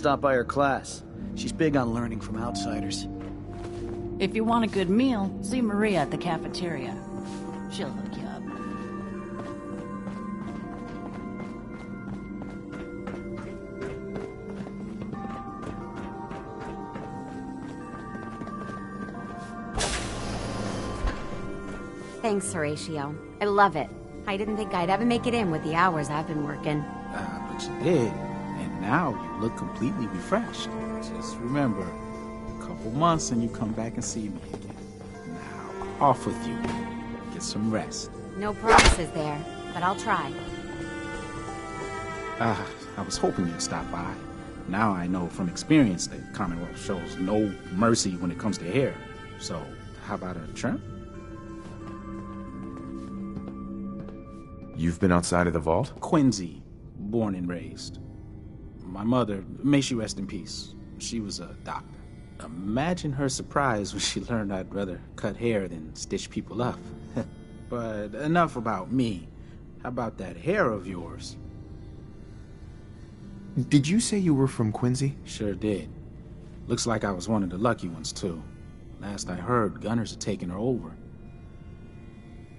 Stop by her class. She's big on learning from outsiders. If you want a good meal, see Maria at the cafeteria. She'll hook you up. Thanks, Horatio. I love it. I didn't think I'd ever make it in with the hours I've been working. But you did. And now you look completely refreshed. Just remember, a couple months and you come back and see me again. Now, off with you. Get some rest. No promises there, but I'll try. I was hoping you'd stop by. Now I know from experience that Commonwealth shows no mercy when it comes to hair. So, how about a trim? You've been outside of the vault? Quincy, born and raised. My mother, may she rest in peace, she was a doctor. Imagine her surprise when she learned I'd rather cut hair than stitch people up. But enough about me. How about that hair of yours? Did you say you were from Quincy? Sure did. Looks like I was one of the lucky ones, too. Last I heard, gunners had taken her over.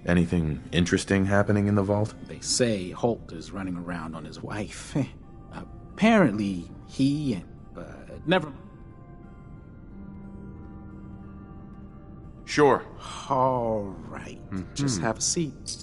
Anything interesting happening in the vault? They say Holt is running around on his wife. Apparently, he and... never... Sure. All right. Just have a seat.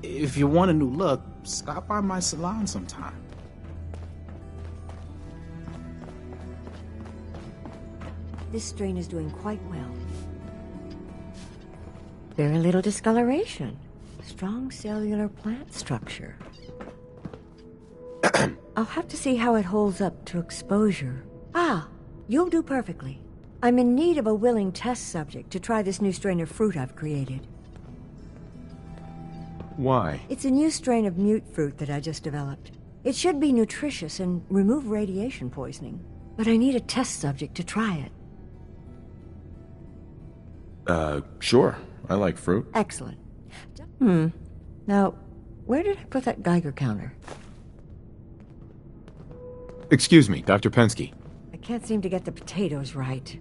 If you want a new look, stop by my salon sometime. This strain is doing quite well. Very little discoloration. Strong cellular plant structure. I'll have to see how it holds up to exposure. Ah, you'll do perfectly. I'm in need of a willing test subject to try this new strain of fruit I've created. Why? It's a new strain of mute fruit that I just developed. It should be nutritious and remove radiation poisoning, but I need a test subject to try it. Sure. I like fruit. Excellent. Now, where did I put that Geiger counter? Excuse me, Dr. Pensky. I can't seem to get the potatoes right.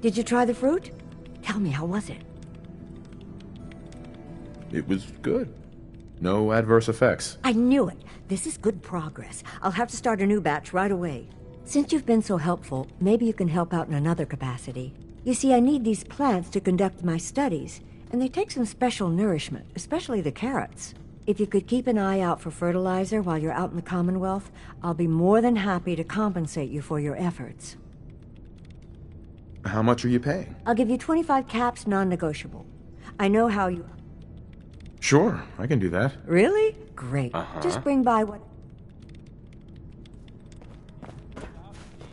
Did you try the fruit? Tell me, how was it? It was good. No adverse effects. I knew it. This is good progress. I'll have to start a new batch right away. Since you've been so helpful, maybe you can help out in another capacity. You see, I need these plants to conduct my studies, and they take some special nourishment, especially the carrots. If you could keep an eye out for fertilizer while you're out in the Commonwealth, I'll be more than happy to compensate you for your efforts. How much are you paying? I'll give you 25 caps, non-negotiable. I know how you... Sure, I can do that. Really? Great. Just bring by what...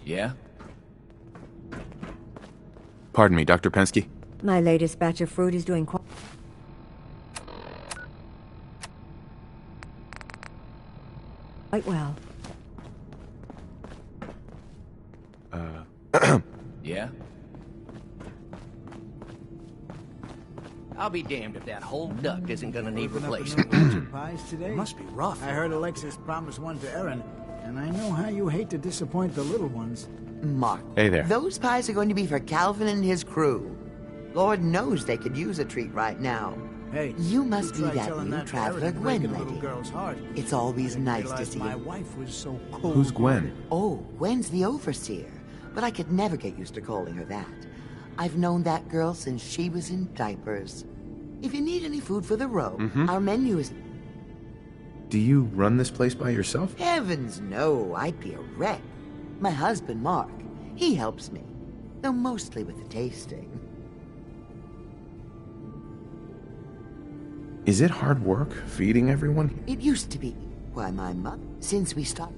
Yeah? Pardon me, Dr. Pensky. My latest batch of fruit is doing quite well. Yeah? I'll be damned if that whole duct isn't gonna need replacing. Pies today? Must be rough. I heard Alexis promised one to Erin, and I know how you hate to disappoint the little ones. Mark. Hey there. Those pies are going to be for Calvin and his crew. Lord knows they could use a treat right now. Hey, You must be try that telling new that to traveler Erin and Gwen breaking a little lady. girl's heart. It's always Didn't nice to realize see my you. wife was so cold. Who's Gwen? Oh, Gwen's the overseer, but I could never get used to calling her that. I've known that girl since she was in diapers. If you need any food for the row, our menu is... Do you run this place by yourself? Heavens no, I'd be a wreck. My husband, Mark, he helps me, though mostly with the tasting. Is it hard work feeding everyone? It used to be. Why, my mother, since we started...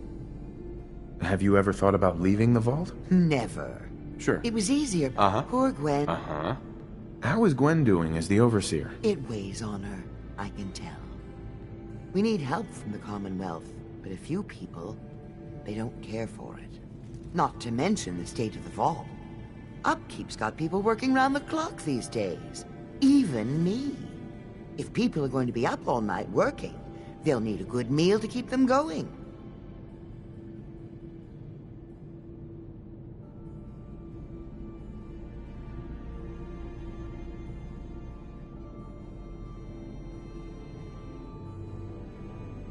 Have you ever thought about leaving the vault? Never. Sure. It was easier. Poor Gwen. How is Gwen doing as the overseer? It weighs on her, I can tell. We need help from the Commonwealth, but a few people, they don't care for it. Not to mention the state of the vault. Upkeep's got people working round the clock these days. Even me. If people are going to be up all night working, they'll need a good meal to keep them going.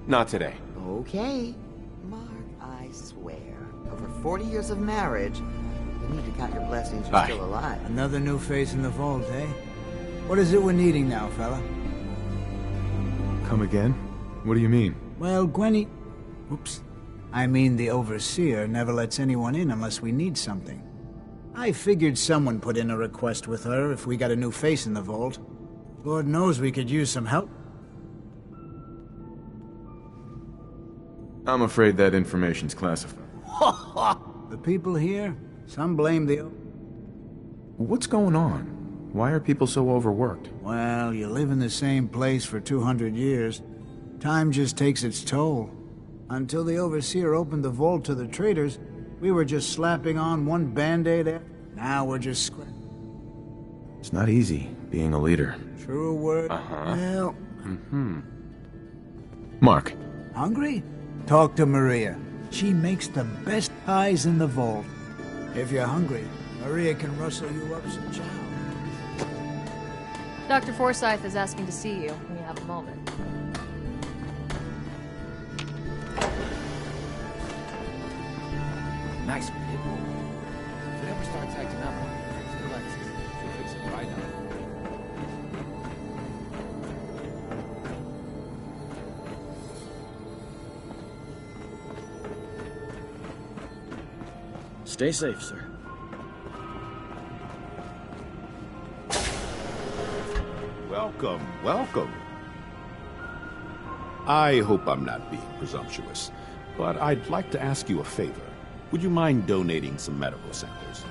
Not today. Okay. Mark, I swear. Over 40 years of marriage, you need to count your blessings you're still alive. Another new face in the vault, eh? What is it we're needing now, fella? Come again? What do you mean? Well, Gwenny... Oops. I mean the overseer never lets anyone in unless we need something. I figured someone put in a request with her if we got a new face in the vault. Lord knows we could use some help. I'm afraid that information's classified. The people here, some blame the... What's going on? Why are people so overworked? Well, you live in the same place for 200 years. Time just takes its toll. Until the Overseer opened the vault to the traders, we were just slapping on one Band-Aid after. Now we're just scratching. It's not easy being a leader. True word. Well... Mark. Hungry? Talk to Maria. She makes the best pies in the vault. If you're hungry, Maria can rustle you up some chow. Dr. Forsyth is asking to see you when you have a moment. Nice one, kid. If it ever starts acting up, it's Alexis. She'll fix it right up. Stay safe, sir. Welcome, welcome. I hope I'm not being presumptuous, but I'd like to ask you a favor. Would you mind donating some medical samples?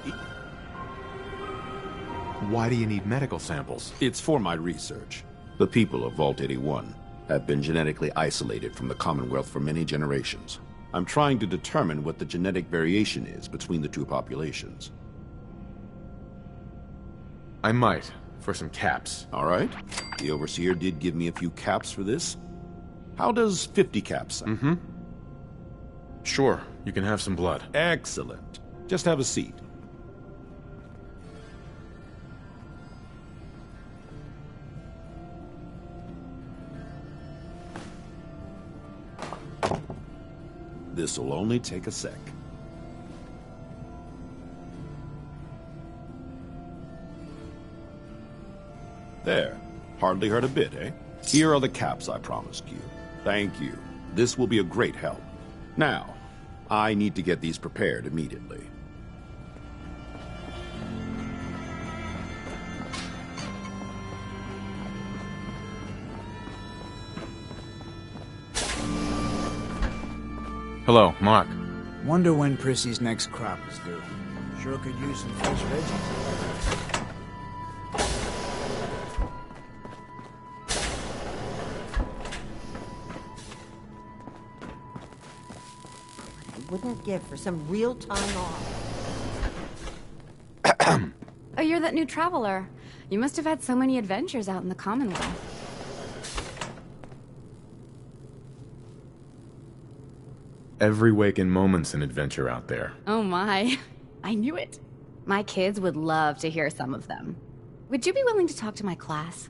Why do you need medical samples? It's for my research. The people of Vault 81 have been genetically isolated from the Commonwealth for many generations. I'm trying to determine what the genetic variation is between the two populations. I might, for some caps. All right. The Overseer did give me a few caps for this. How does 50 caps sound? Sure, you can have some blood. Excellent. Just have a seat. This'll only take a sec. There. Hardly hurt a bit, eh? Here are the caps I promised you. Thank you. This will be a great help. Now, I need to get these prepared immediately. Hello, Mark. Wonder when Prissy's next crop is due. Sure could use some fresh veggies. I wouldn't give for some real time off. Oh, you're that new traveler. You must have had so many adventures out in the Commonwealth. Every waking moment's an adventure out there. Oh my. I knew it. My kids would love to hear some of them. Would you be willing to talk to my class?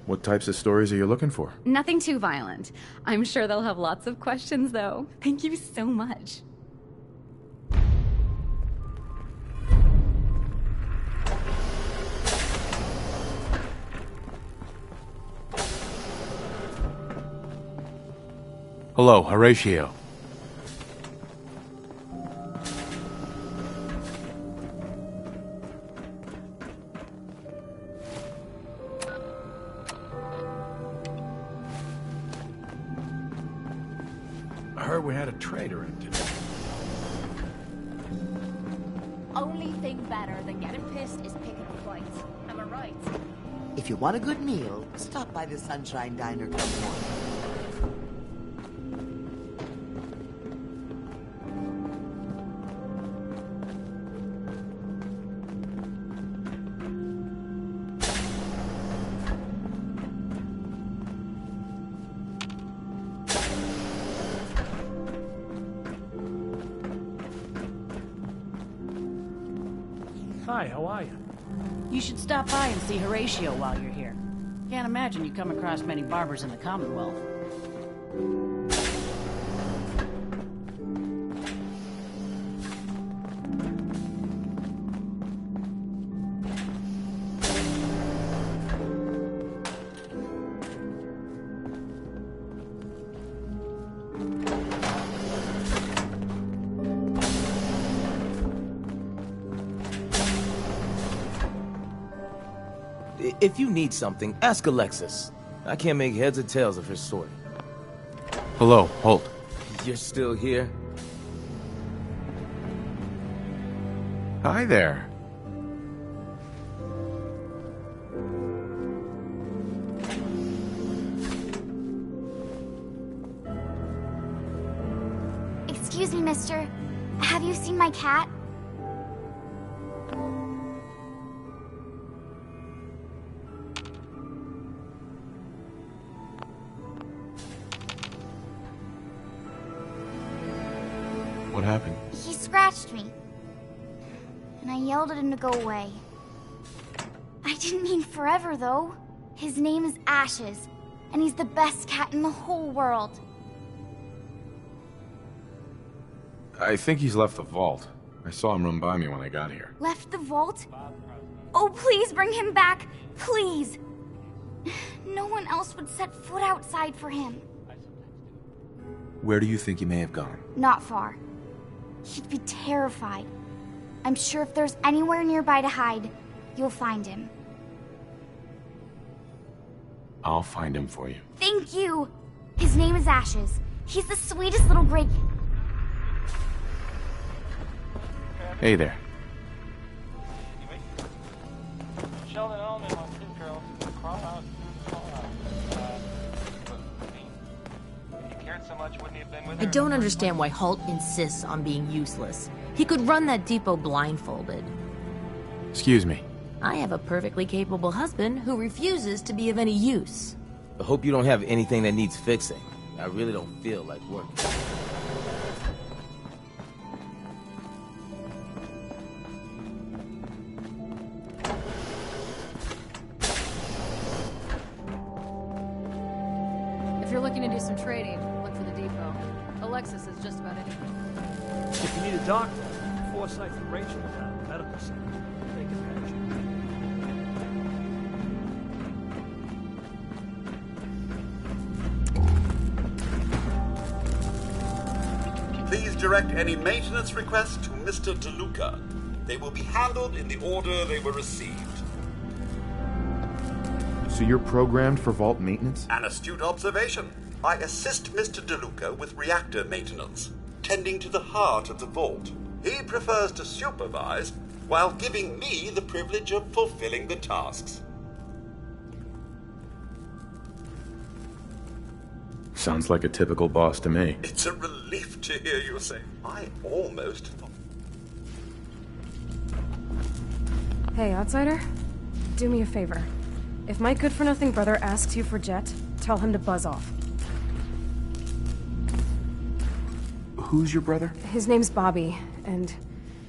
What types of stories are you looking for? Nothing too violent. I'm sure they'll have lots of questions, though. Thank you so much. Hello, Horatio. I heard we had a trader in today. Only thing better than getting pissed is picking fights. Am I right? If you want a good meal, stop by the Sunshine Diner Club morning. Hi, how are you? You should stop by and see Horatio while you're here. Can't imagine you come across many barbers in the Commonwealth. If you need something, ask Alexis. I can't make heads or tails of her sort. Hello, Holt. You're still here? Hi there. Excuse me, mister. Have you seen my cat? What happened? He scratched me. And I yelled at him to go away. I didn't mean forever, though. His name is Ashes, and he's the best cat in the whole world. I think he's left the vault. I saw him run by me when I got here. Left the vault? Oh, please bring him back. Please. No one else would set foot outside for him. Where do you think he may have gone? Not far. He'd be terrified. I'm sure if there's anywhere nearby to hide, you'll find him. I'll find him for you. Thank you. His name is Ashes. He's the sweetest little gray... Hey there. I don't understand why Holt insists on being useless. He could run that depot blindfolded. Excuse me. I have a perfectly capable husband who refuses to be of any use. I hope you don't have anything that needs fixing. I really don't feel like working. If you're looking to do some trading, look for the depot. Alexis is just about anything. If you need a doctor, Forsyth and Rachel are down at the medical center. They can manage you. Please direct any maintenance requests to Mr. DeLuca. They will be handled in the order they were received. So you're programmed for vault maintenance? An astute observation. I assist Mr. DeLuca with reactor maintenance, tending to the heart of the vault. He prefers to supervise while giving me the privilege of fulfilling the tasks. Sounds like a typical boss to me. It's a relief to hear you say. I almost thought... Hey, outsider. Do me a favor. If my good-for-nothing brother asks you for Jet, tell him to buzz off. Who's your brother? His name's Bobby, and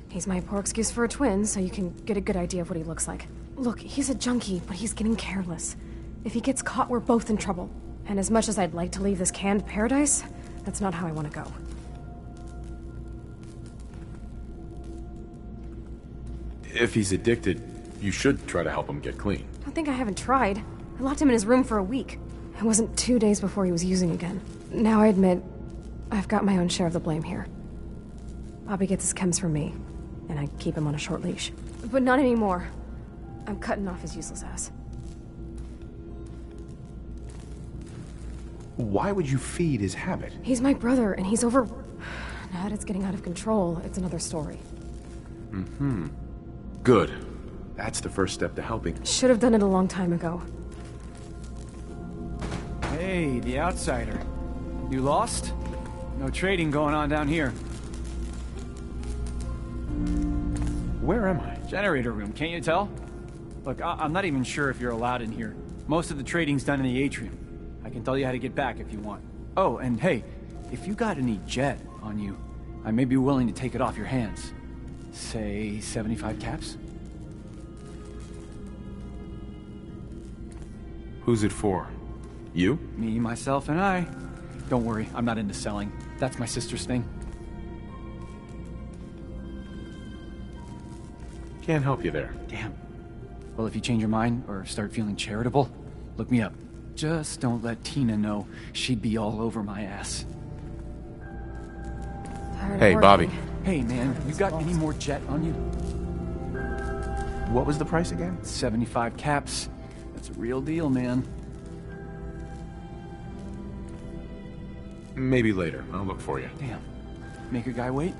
he's my poor excuse for a twin, so you can get a good idea of what he looks like. Look, he's a junkie, but he's getting careless. If he gets caught, we're both in trouble. And as much as I'd like to leave this canned paradise, that's not how I want to go. If he's addicted, you should try to help him get clean. Don't think I haven't tried. I locked him in his room for a week. It wasn't 2 days before he was using again. Now I admit, I've got my own share of the blame here. Bobby gets his chems from me, and I keep him on a short leash. But not anymore. I'm cutting off his useless ass. Why would you feed his habit? He's my brother, and he's over... Now that it's getting out of control, it's another story. Mm-hmm. Good. That's the first step to helping. Should have done it a long time ago. Hey, the outsider. You lost? No trading going on down here. Where am I? Generator room, can't you tell? Look, I'm not even sure if you're allowed in here. Most of the trading's done in the atrium. I can tell you how to get back if you want. Oh, and hey, if you got any jet on you, I may be willing to take it off your hands. Say 75 caps? Who's it for? You? Me, myself, and I. Don't worry, I'm not into selling. That's my sister's thing. Can't help you there. Damn. Well, if you change your mind or start feeling charitable, look me up. Just don't let Tina know. She'd be all over my ass. Hey, Bobby. Hey, man, you got any more jet on you? What was the price again? 75 caps. That's a real deal, man. Maybe later. I'll look for you. Damn. Make a guy wait?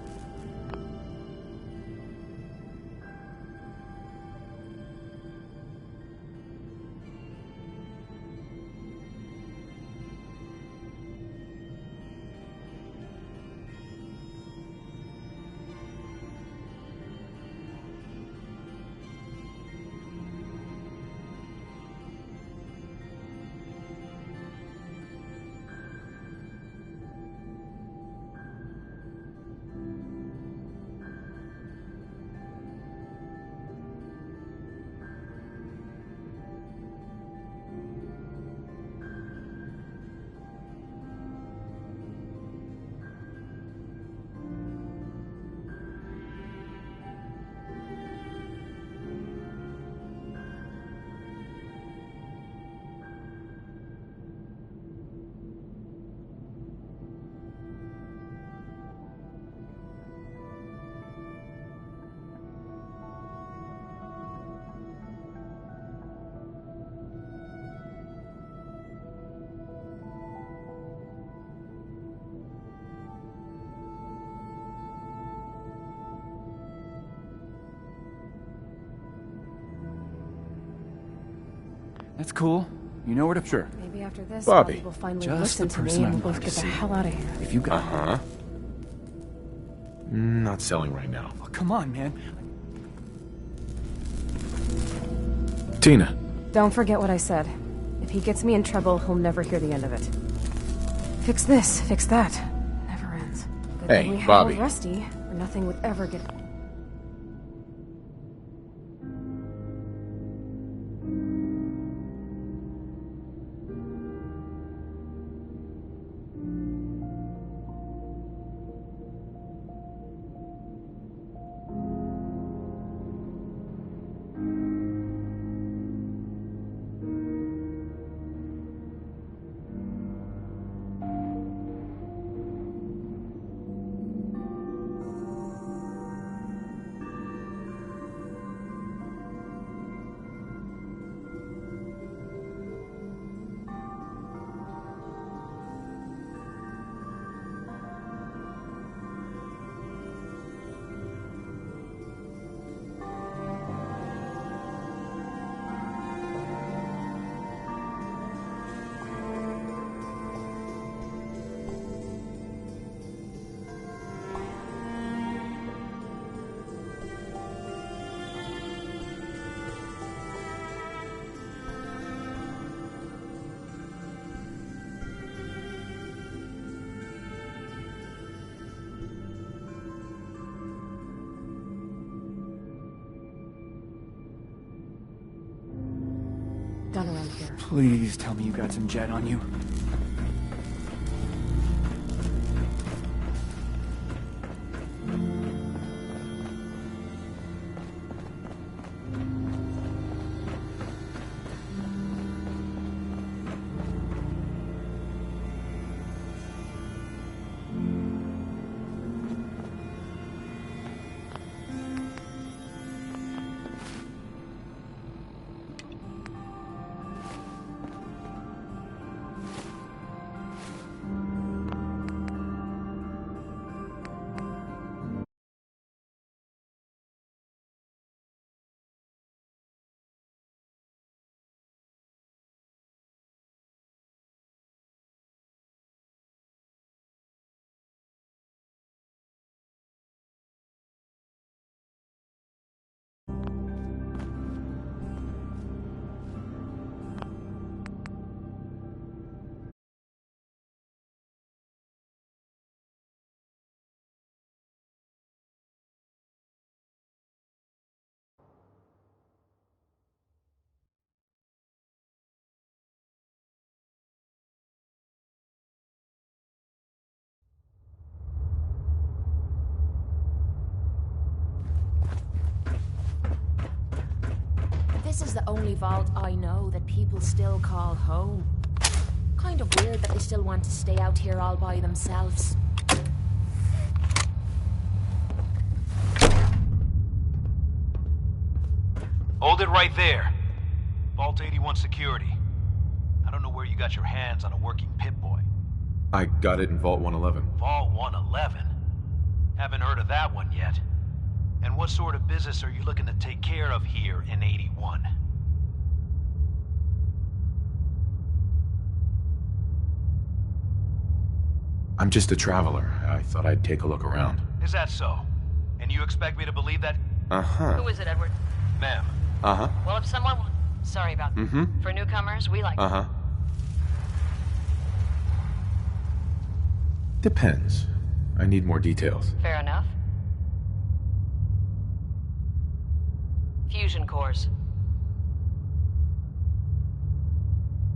That's cool. You know where to... Sure. Maybe after this, Bobby. will finally Just the listen to person me I and we'll wanted both to get the see. hell out of here. If you got... Uh-huh. Not selling right now. Oh, come on, man. Tina. Don't forget what I said. If he gets me in trouble, he'll never hear the end of it. Fix this, fix that. Never ends. Good Hey, thing we have Bobby. old Rusty, or nothing would ever get... Please tell me you got some jet on you. This is the only vault I know that people still call home. Kind of weird that they still want to stay out here all by themselves. Hold it right there. Vault 81 security. I don't know where you got your hands on a working Pip-Boy. I got it in Vault 111. Vault 111? Haven't heard of that one yet. And what sort of business are you looking to take care of here in 81? I'm just a traveler. I thought I'd take a look around. Is that so? And you expect me to believe that? Uh-huh. Who is it, Edward? Ma'am. Uh-huh. Well, if someone... Sorry about that. Mm-hmm. For newcomers, we like... Uh-huh. Depends. I need more details. Fair enough. Fusion cores.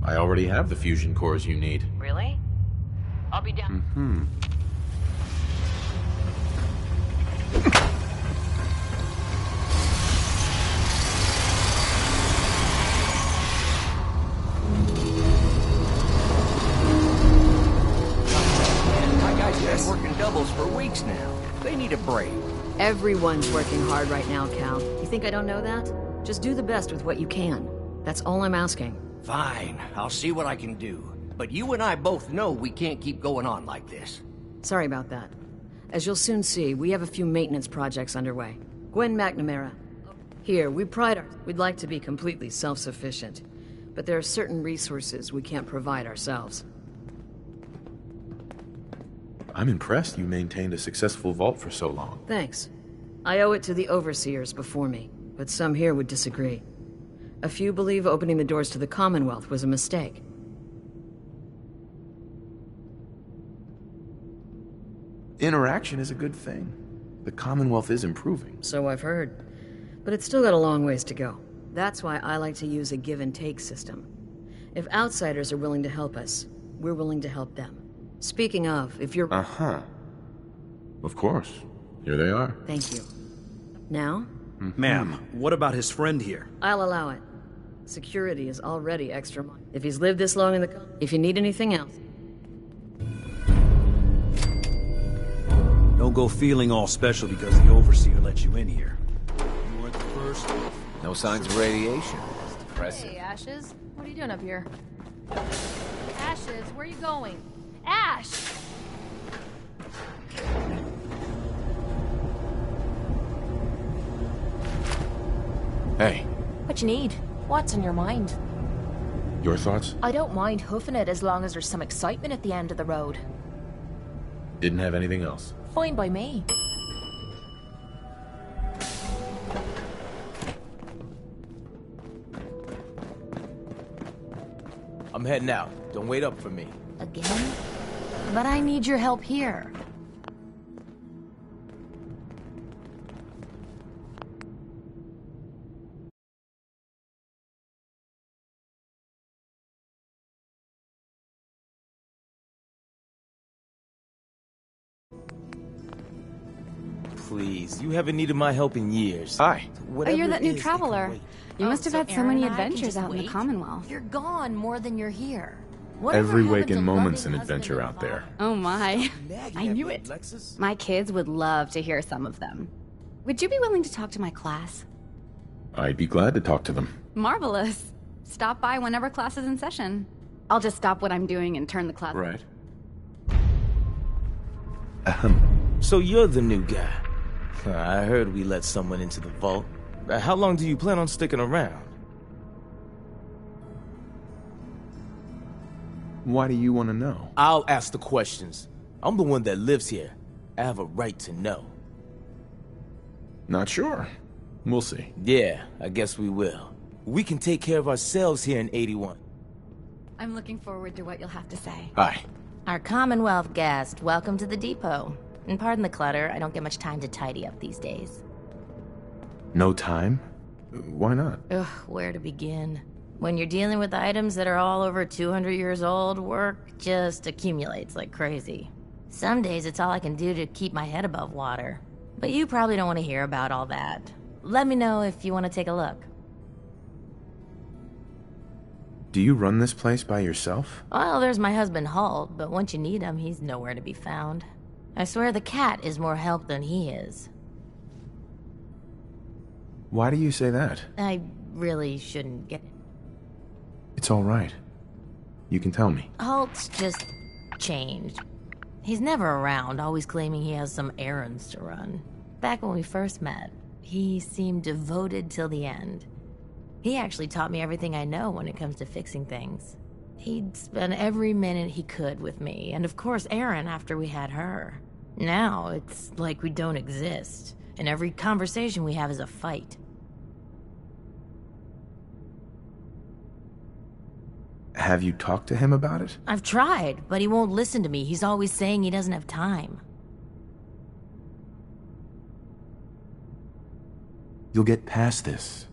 I already have the fusion cores you need. Really? I'll be down. Mm-hmm. My guys have been working doubles for weeks now. They need a break. Everyone's working hard right now, Cal. You think I don't know that? Just do the best with what you can. That's all I'm asking. Fine, I'll see what I can do. But you and I both know we can't keep going on like this. Sorry about that. As you'll soon see, we have a few maintenance projects underway. Gwen McNamara. Here, we'd like to be completely self-sufficient. But there are certain resources we can't provide ourselves. I'm impressed you maintained a successful vault for so long. Thanks. I owe it to the overseers before me, but some here would disagree. A few believe opening the doors to the Commonwealth was a mistake. Interaction is a good thing. The Commonwealth is improving. So I've heard. But it's still got a long ways to go. That's why I like to use a give-and-take system. If outsiders are willing to help us, we're willing to help them. Speaking of, if you're... Uh-huh. Of course. Here they are. Thank you. Now? Ma'am, what about his friend here? I'll allow it. Security is already extra money. If he's lived this long in the... If you need anything else... Don't go feeling all special because the Overseer let you in here. You weren't the first. No signs of radiation. It's depressing. Hey, Ashes. What are you doing up here? Ashes, where are you going? Ash! Hey. What you need? What's on your mind? Your thoughts? I don't mind hoofing it as long as there's some excitement at the end of the road. Didn't have anything else. Fine by me. I'm heading out. Don't wait up for me. Again? But I need your help here. please. You haven't needed my help in years. Hi. Oh, you're that new traveler. You must have had so many adventures out in the Commonwealth. You're gone more than you're here. Every waking moment's an adventure out there. Oh my. I knew it. My kids would love to hear some of them. Would you be willing to talk to my class? I'd be glad to talk to them. Marvelous. Stop by whenever class is in session. I'll just stop what I'm doing and turn the class. Right. So you're the new guy. I heard we let someone into the vault. How long do you plan on sticking around? Why do you want to know? I'll ask the questions. I'm the one that lives here. I have a right to know. Not sure. We'll see. Yeah, I guess we will. We can take care of ourselves here in 81. I'm looking forward to what you'll have to say. Hi. Our Commonwealth guest, welcome to the depot. And pardon the clutter, I don't get much time to tidy up these days. No time? Why not? Ugh, where to begin? When you're dealing with items that are all over 200 years old, work just accumulates like crazy. Some days it's all I can do to keep my head above water. But you probably don't want to hear about all that. Let me know if you want to take a look. Do you run this place by yourself? Well, there's my husband Halt, but once you need him, he's nowhere to be found. I swear the cat is more help than he is. Why do you say that? I really shouldn't get... It's all right. You can tell me. Halt's just changed. He's never around, always claiming he has some errands to run. Back when we first met, he seemed devoted till the end. He actually taught me everything I know when it comes to fixing things. He'd spend every minute he could with me, and of course Erin after we had her. Now, it's like we don't exist, and every conversation we have is a fight. Have you talked to him about it? I've tried, but he won't listen to me. He's always saying he doesn't have time. You'll get past this.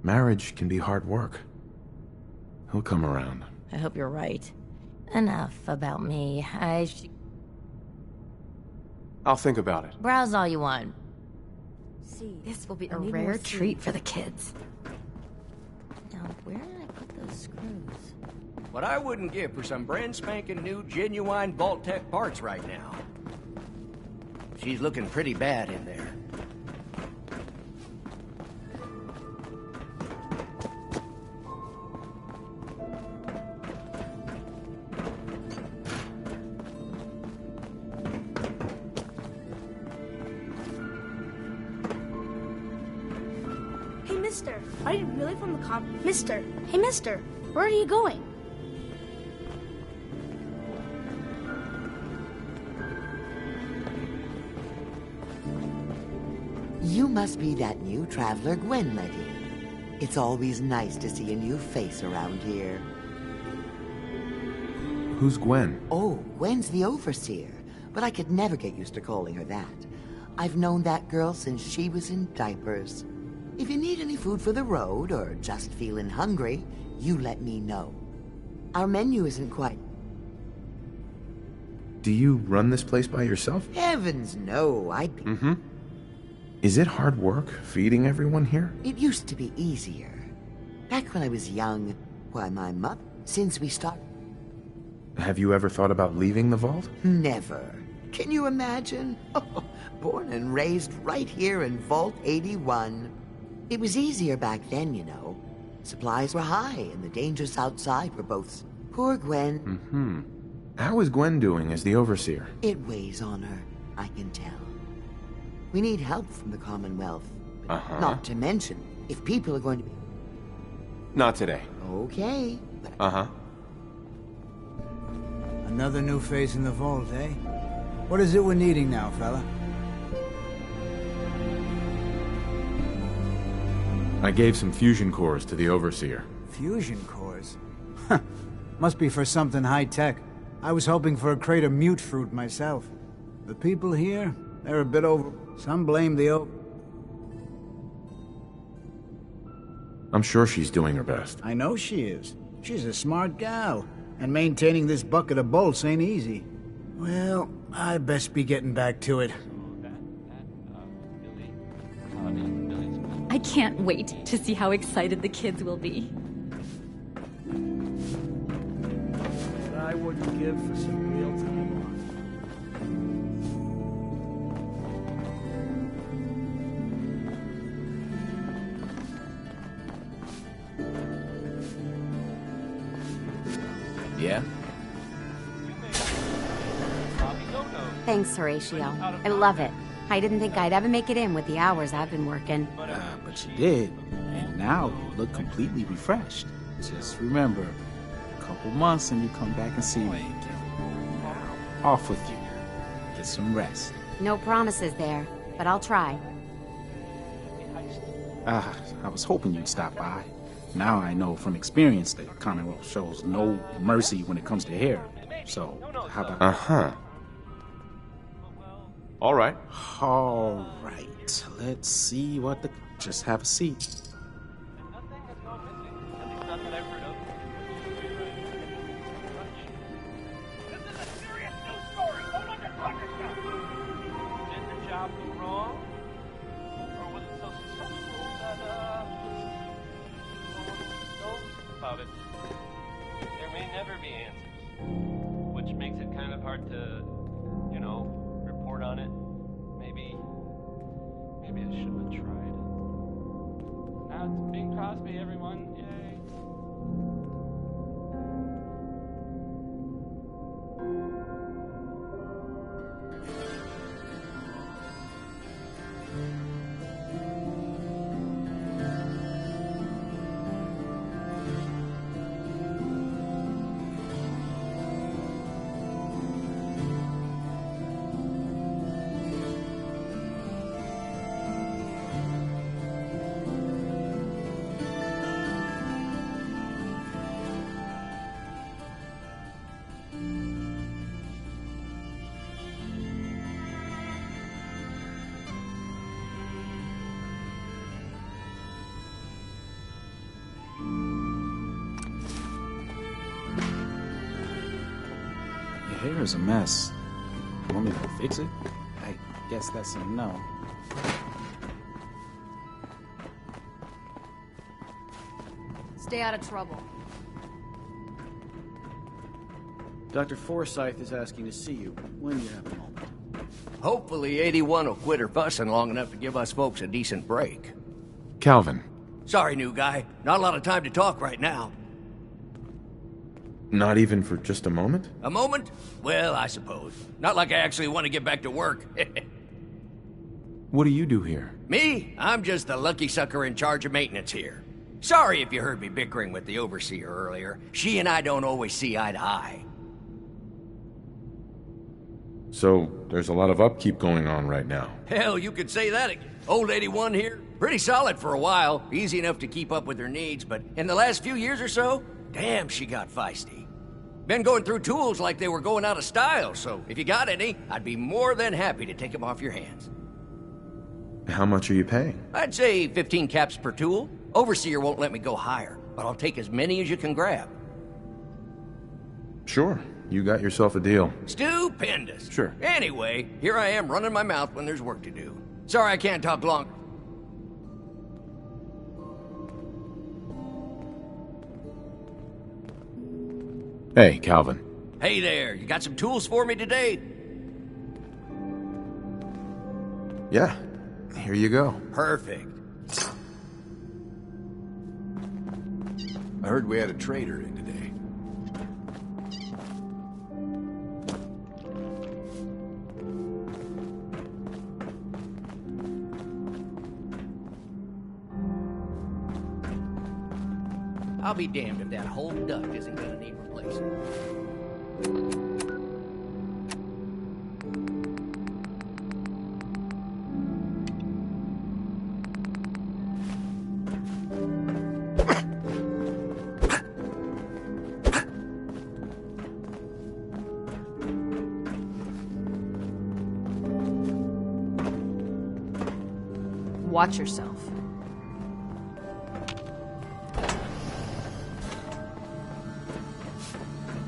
Marriage can be hard work. He'll come around. I hope you're right. Enough about me. I'll think about it. Browse all you want. See, this will be a rare treat for the kids. Now, where did I put those screws? What I wouldn't give for some brand spanking new genuine Vault-Tec parts right now. She's looking pretty bad in there. Hey, mister, are you really from the Mister, hey, mister, where are you going? You must be that new traveler Gwen let in. It's always nice to see a new face around here. Who's Gwen? Oh, Gwen's the overseer, but I could never get used to calling her that. I've known that girl since she was in diapers. If you need any food for the road, or just feeling hungry, you let me know. Our menu isn't quite... Do you run this place by yourself? Heavens no, I'd be... Mm-hmm. Is it hard work feeding everyone here? It used to be easier. Back when I was young, why my mother... Since we started... Have you ever thought about leaving the vault? Never. Can you imagine? Born and raised right here in Vault 81. It was easier back then, you know. Supplies were high, and the dangers outside were both... Poor Gwen. Mm-hmm. How is Gwen doing as the overseer? It weighs on her, I can tell. We need help from the Commonwealth. Not to mention, if people are going to be... Not today. Okay. Uh-huh. Another new face in the vault, eh? What is it we're needing now, fella? I gave some fusion cores to the overseer. Fusion cores? Huh. Must be for something high-tech. I was hoping for a crate of mute fruit myself. The people here, they're a bit over... Some blame the I'm sure she's doing her best. I know she is. She's a smart gal. And maintaining this bucket of bolts ain't easy. Well, I best be getting back to it. can't wait to see how excited the kids will be. What I wouldn't give for some real time off. Yeah? Thanks, Horatio. I love it. I didn't think I'd ever make it in with the hours I've been working. But you did. And now you look completely refreshed. Just remember, a couple months and you come back and see me again. Now, off with you. Get some rest. No promises there, but I'll try. I was hoping you'd stop by. Now I know from experience that Commonwealth shows no mercy when it comes to hair. So, how about... Uh-huh. All right. All right. Let's see what the... Just have a seat. There may never be answers, which makes it kind of hard to, you know, report on it. Maybe I shouldn't have tried. Now it's Bing Crosby, everyone. Yay. Your hair is a mess. You want me to fix it? I guess that's a no. Stay out of trouble. Dr. Forsyth is asking to see you when you have a moment. Hopefully 81 will quit her fussing long enough to give us folks a decent break. Calvin. Sorry, new guy. Not a lot of time to talk right now. Not even for just a moment? A moment? Well, I suppose. Not like I actually want to get back to work. What do you do here? Me? I'm just the lucky sucker in charge of maintenance here. Sorry if you heard me bickering with the overseer earlier. She and I don't always see eye to eye. So, there's a lot of upkeep going on right now. Hell, you could say that. Old 81 here, pretty solid for a while. Easy enough to keep up with her needs, but in the last few years or so, damn, she got feisty. Been going through tools like they were going out of style, so if you got any, I'd be more than happy to take them off your hands. How much are you paying? I'd say 15 caps per tool. Overseer won't let me go higher, but I'll take as many as you can grab. Sure. You got yourself a deal. Stupendous. Sure. Anyway, here I am running my mouth when there's work to do. Sorry I can't talk longer. Hey, Calvin. Hey there, you got some tools for me today? Yeah. Here you go. Perfect. I heard we had a trader in today. I'll be damned if that whole duct isn't gonna need replacing. Watch yourself.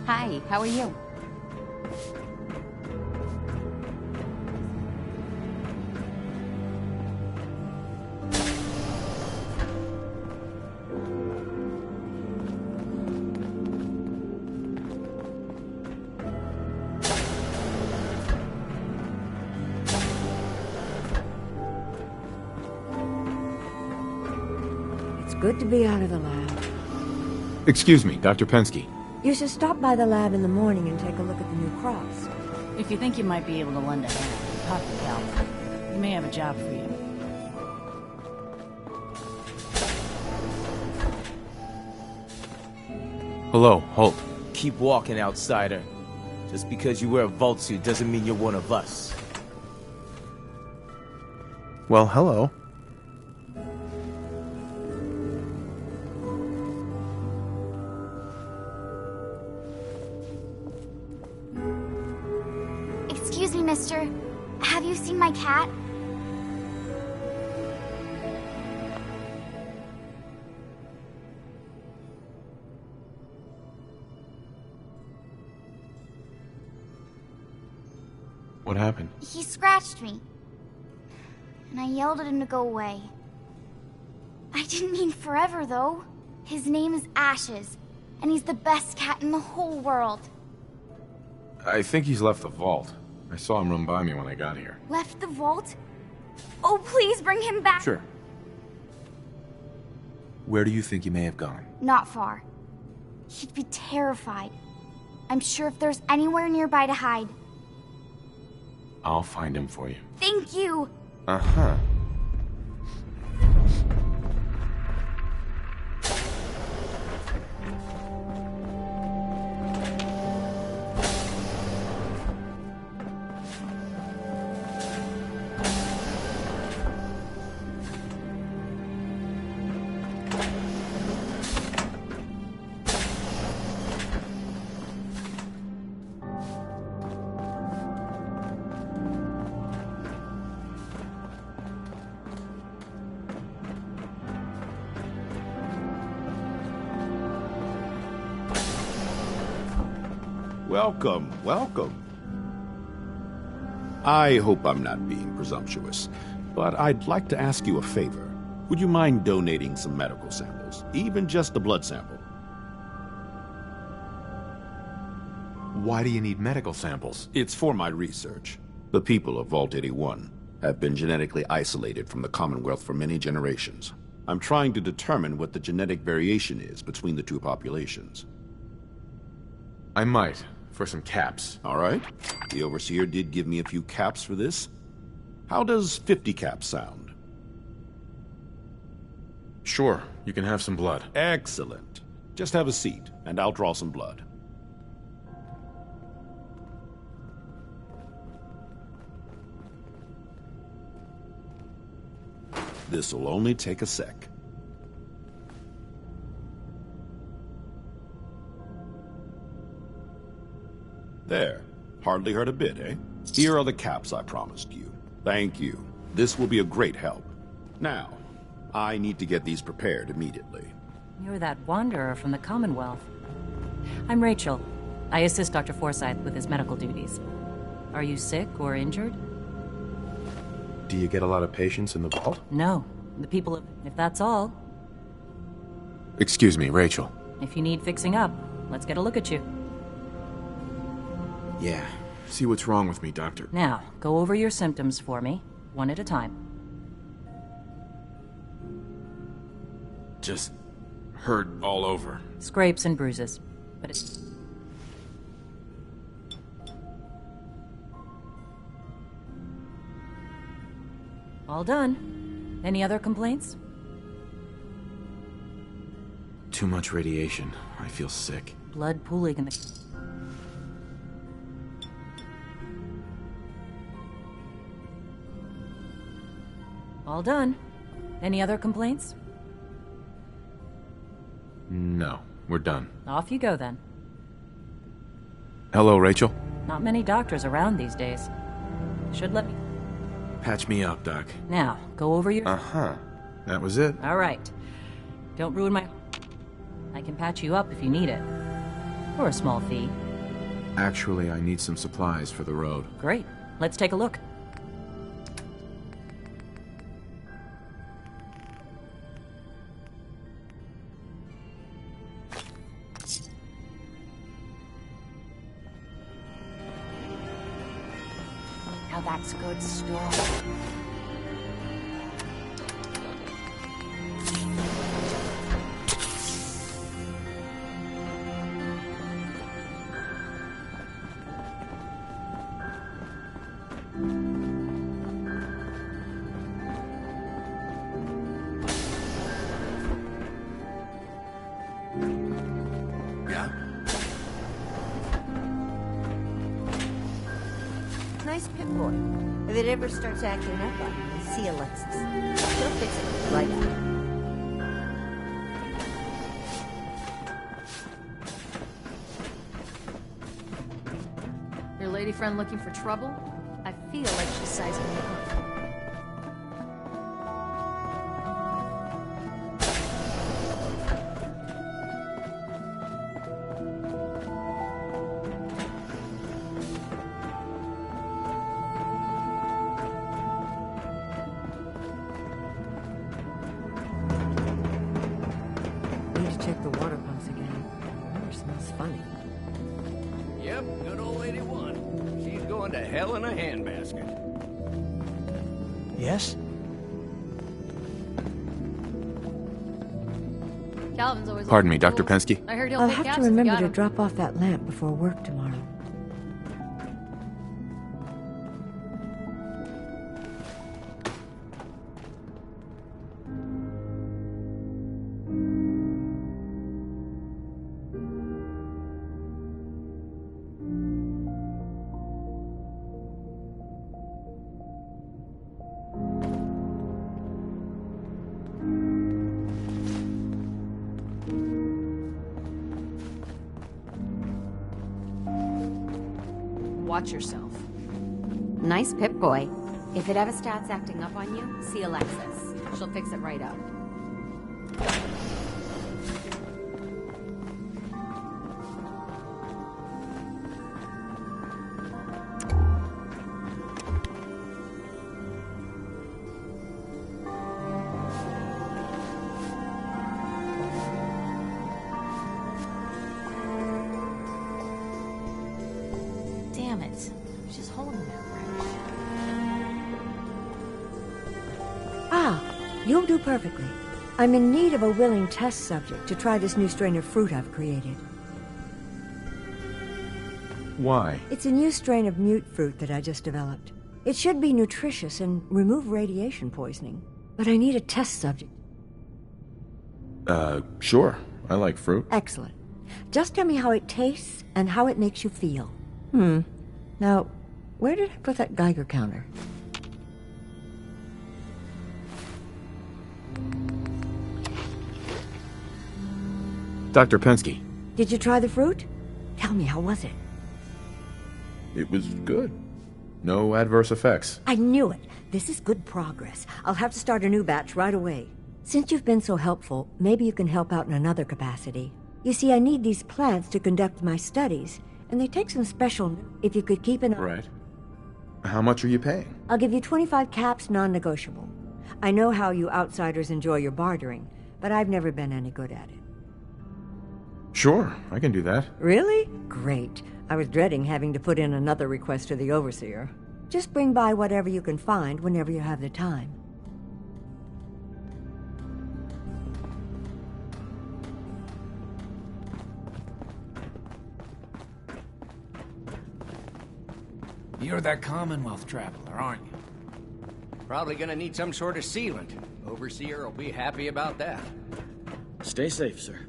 Hi, how are you? good to be out of the lab. Excuse me, Dr. Pensky. You should stop by the lab in the morning and take a look at the new crops. If you think you might be able to lend a hand, talk to Cal. He may have a job for you. Hello, Holt. Keep walking, outsider. Just because you wear a vault suit doesn't mean you're one of us. Well, hello. Excuse me, mister. Have you seen my cat? What happened? He scratched me. And I yelled at him to go away. I didn't mean forever, though. His name is Ashes, and he's the best cat in the whole world. I think he's left the vault. I saw him run by me when I got here. Left the vault? Oh, please bring him back. Sure. Where do you think he may have gone? Not far. He'd be terrified. I'm sure if there's anywhere nearby to hide. I'll find him for you. Thank you! Uh-huh. Welcome, welcome. I hope I'm not being presumptuous, but I'd like to ask you a favor. Would you mind donating some medical samples, even just a blood sample? Why do you need medical samples? It's for my research. The people of Vault 81 have been genetically isolated from the Commonwealth for many generations. I'm trying to determine what the genetic variation is between the two populations. I might. For some caps. All right. The Overseer did give me a few caps for this. How does 50 caps sound? Sure, you can have some blood. Excellent. Just have a seat, and I'll draw some blood. This'll only take a sec. There. Hardly hurt a bit, eh? Here are the caps I promised you. Thank you. This will be a great help. Now, I need to get these prepared immediately. You're that wanderer from the Commonwealth. I'm Rachel. I assist Dr. Forsyth with his medical duties. Are you sick or injured? Do you get a lot of patients in the vault? No. The people of... If that's all. Excuse me, Rachel. If you need fixing up, let's get a look at you. Yeah. See what's wrong with me, Doctor. Now, go over your symptoms for me, one at a time. Just hurt all over. Scrapes and bruises. But it's... All done. Any other complaints? Too much radiation. I feel sick. Blood pooling in the... All done. Any other complaints? No, we're done. Off you go then. Hello, Rachel. Not many doctors around these days. Should let me... Patch me up, Doc. Now, go over your... Uh-huh. That was it. All right. Don't ruin my... I can patch you up if you need it. For a small fee. Actually, I need some supplies for the road. Great. Let's take a look. Now that's good stuff. Pip-Boy. If it ever starts acting up on you, see Alexis. She'll fix it right out. Your lady friend looking for trouble? I feel like she's sizing me up. Need to check the water pumps again. Water smells funny. Yep, good old lady one. She's going to hell in a handbasket. Yes? Calvin's always Pardon me, Dr. Pensky? I heard he'll I'll pay have caps to if we remember got to him. drop off that lamp before work tomorrow. Watch yourself. Nice Pip-Boy. If it ever starts acting up on you, see Alexis. She'll fix it right up. Damn it. She's holding that Ah, you'll do perfectly. I'm in need of a willing test subject to try this new strain of fruit I've created. Why? It's a new strain of mute fruit that I just developed. It should be nutritious and remove radiation poisoning, but I need a test subject. Sure. I like fruit. Excellent. Just tell me how it tastes and how it makes you feel. Now, where did I put that Geiger counter? Dr. Pensky. Did you try the fruit? Tell me, how was it? It was good. No adverse effects. I knew it. This is good progress. I'll have to start a new batch right away. Since you've been so helpful, maybe you can help out in another capacity. You see, I need these plants to conduct my studies, and they take some special... If you could keep an eye... Right. How much are you paying? I'll give you 25 caps, non-negotiable. I know how you outsiders enjoy your bartering, but I've never been any good at it. Sure, I can do that. Really? Great. I was dreading having to put in another request to the Overseer. Just bring by whatever you can find whenever you have the time. You're that Commonwealth traveler, aren't you? Probably gonna need some sort of sealant. Overseer will be happy about that. Stay safe, sir.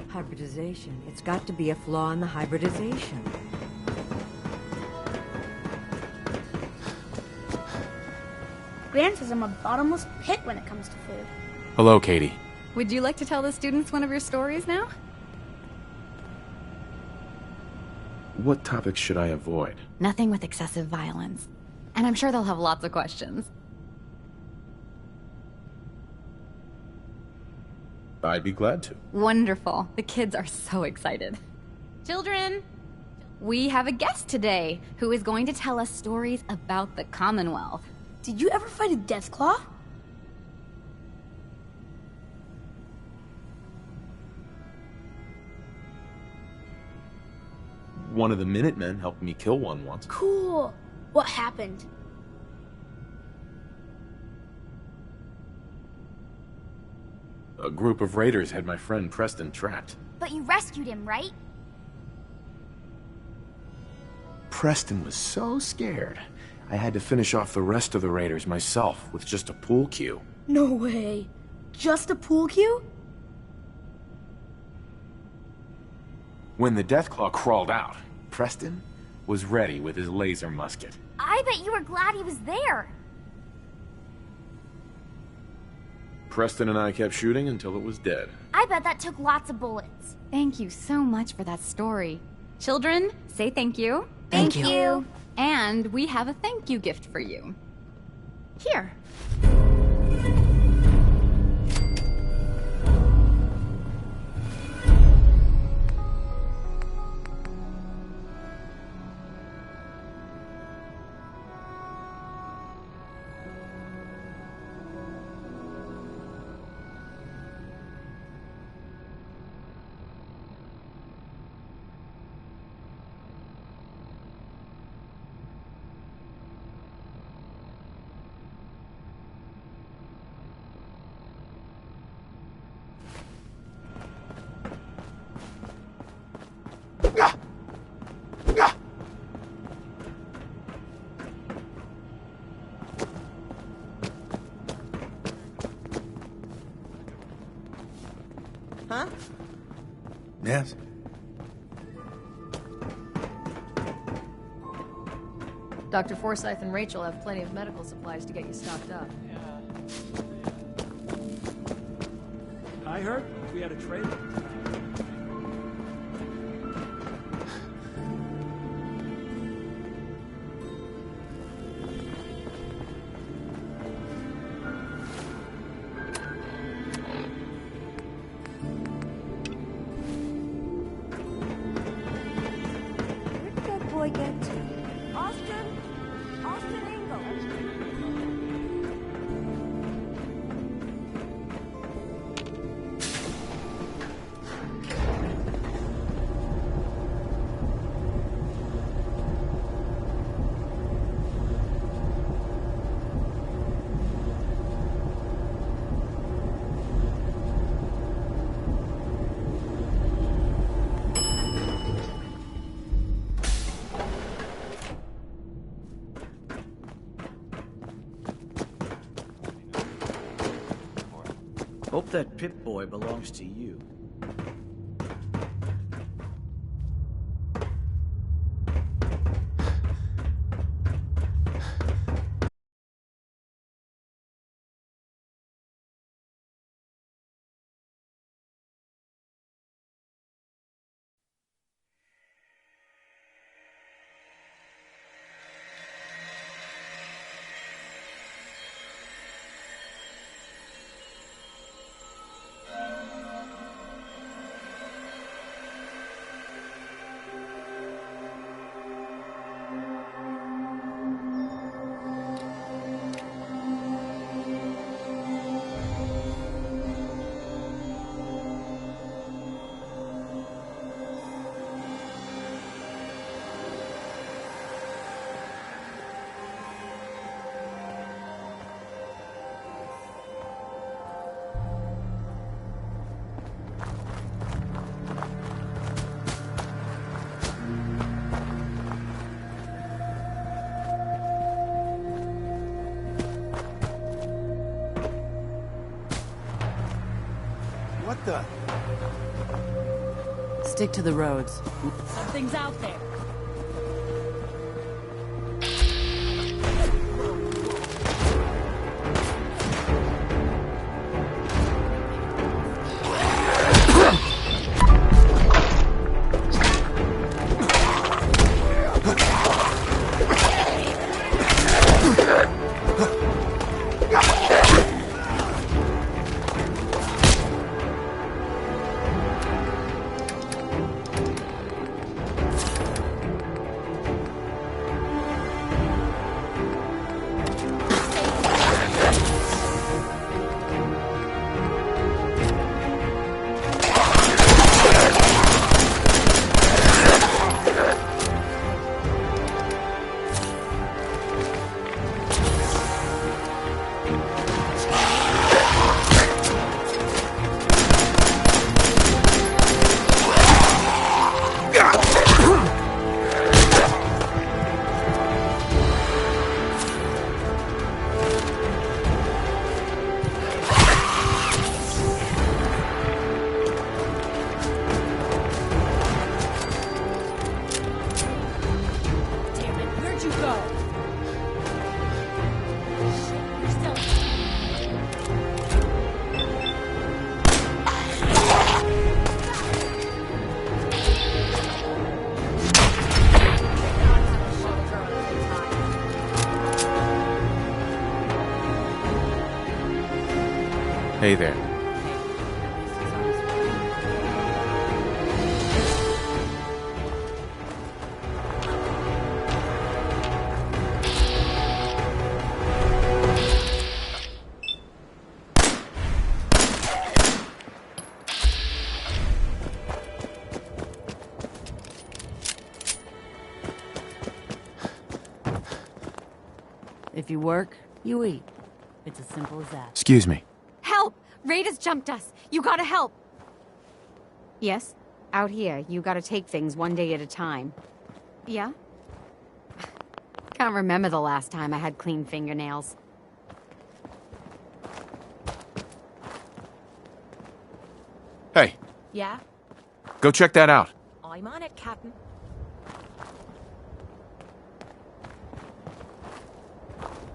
Hybridization. It's got to be a flaw in the hybridization. Gran says I'm a bottomless pit when it comes to food. Hello, Katie. Would you like to tell the students one of your stories now? What topics should I avoid? Nothing with excessive violence. And I'm sure they'll have lots of questions. I'd be glad to. Wonderful. The kids are so excited. Children! We have a guest today who is going to tell us stories about the Commonwealth. Did you ever fight a Deathclaw? One of the Minutemen helped me kill one once. Cool. What happened? A group of raiders had my friend Preston trapped. But you rescued him, right? Preston was so scared, I had to finish off the rest of the raiders myself with just a pool cue. No way. Just a pool cue? When the Deathclaw crawled out, Preston was ready with his laser musket. I bet you were glad he was there. Preston and I kept shooting until it was dead. I bet that took lots of bullets. Thank you so much for that story. Children, say thank you. Thank you. And we have a thank you gift for you. Here. Huh? Yes? Dr. Forsyth and Rachel have plenty of medical supplies to get you stocked up. I heard we had a trade. Where did that boy get to? Austin Ingalls. Hope that Pip-Boy belongs to you. What the? Stick to the roads. Something's out there. Hey there. If you work, you eat. It's as simple as that. Excuse me. Help! Raiders jumped us! You gotta help! Yes? Out here, you gotta take things one day at a time. Yeah? Can't remember the last time I had clean fingernails. Hey, Yeah? go check that out. I'm on it, Captain.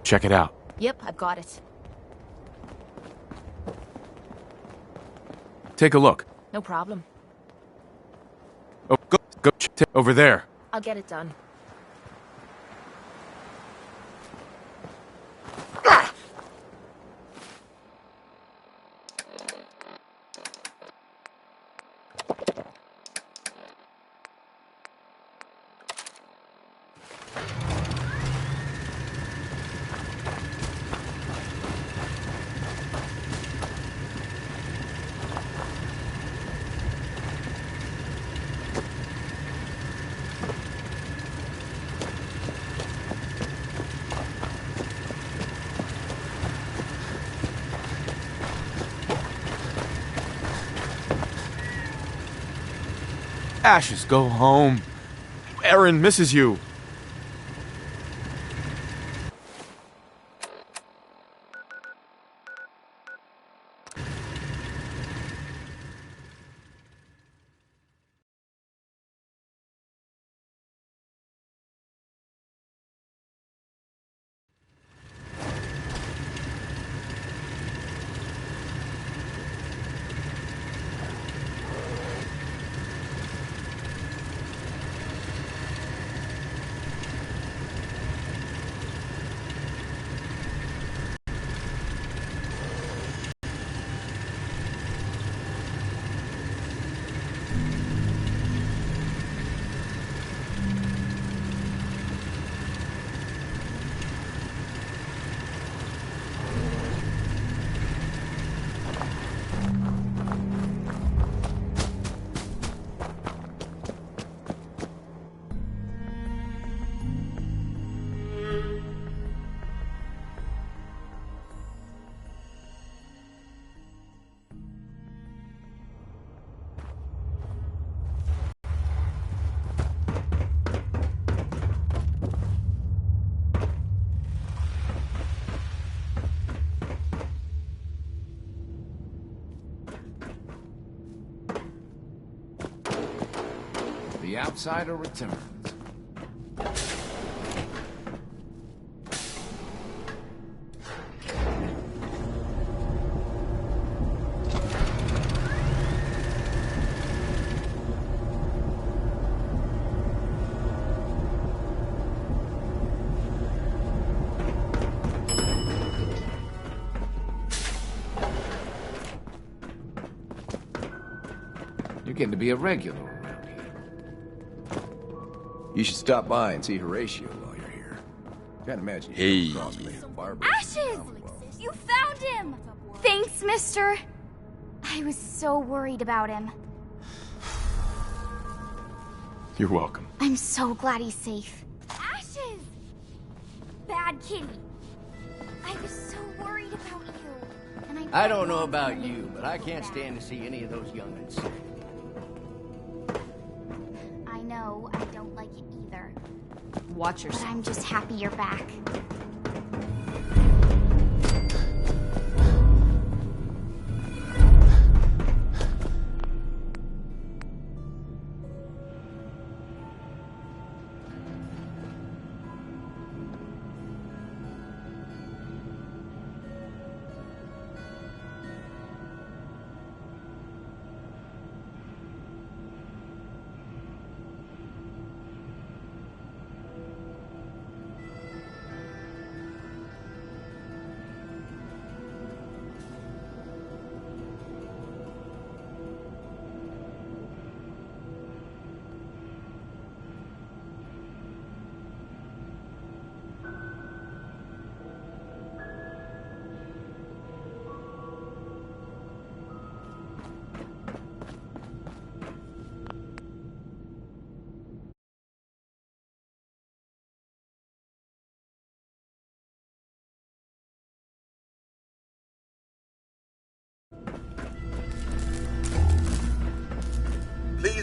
Check it out. Yep, I've got it. Take a look. No problem. Oh, go over there. I'll get it done. Ashes, go home. Erin misses you. The outsider returns. You're getting to be a regular around here. You should stop by and see Horatio while you're here. Can't imagine you come across me at a barber. Ashes! You found him! Thanks, mister. I was so worried about him. You're welcome. I'm so glad he's safe. Ashes! Bad kitty. I was so worried about you. And I don't know about you, but I can't stand to see any of those young'uns sick. I know, I don't like it either. Watch yourself. But I'm just happy you're back.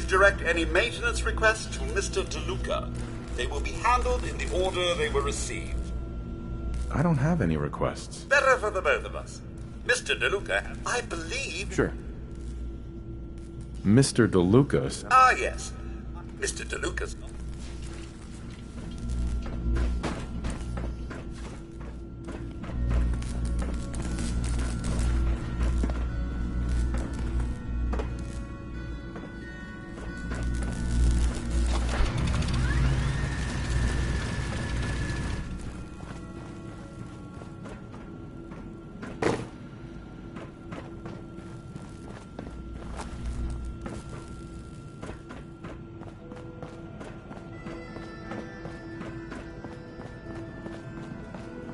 direct any maintenance requests to Mr. DeLuca. They will be handled in the order they were received. I don't have any requests. Better for the both of us. Mr. DeLuca, I believe... Sure. Mr. DeLuca. Ah, yes. Mr. DeLuca's...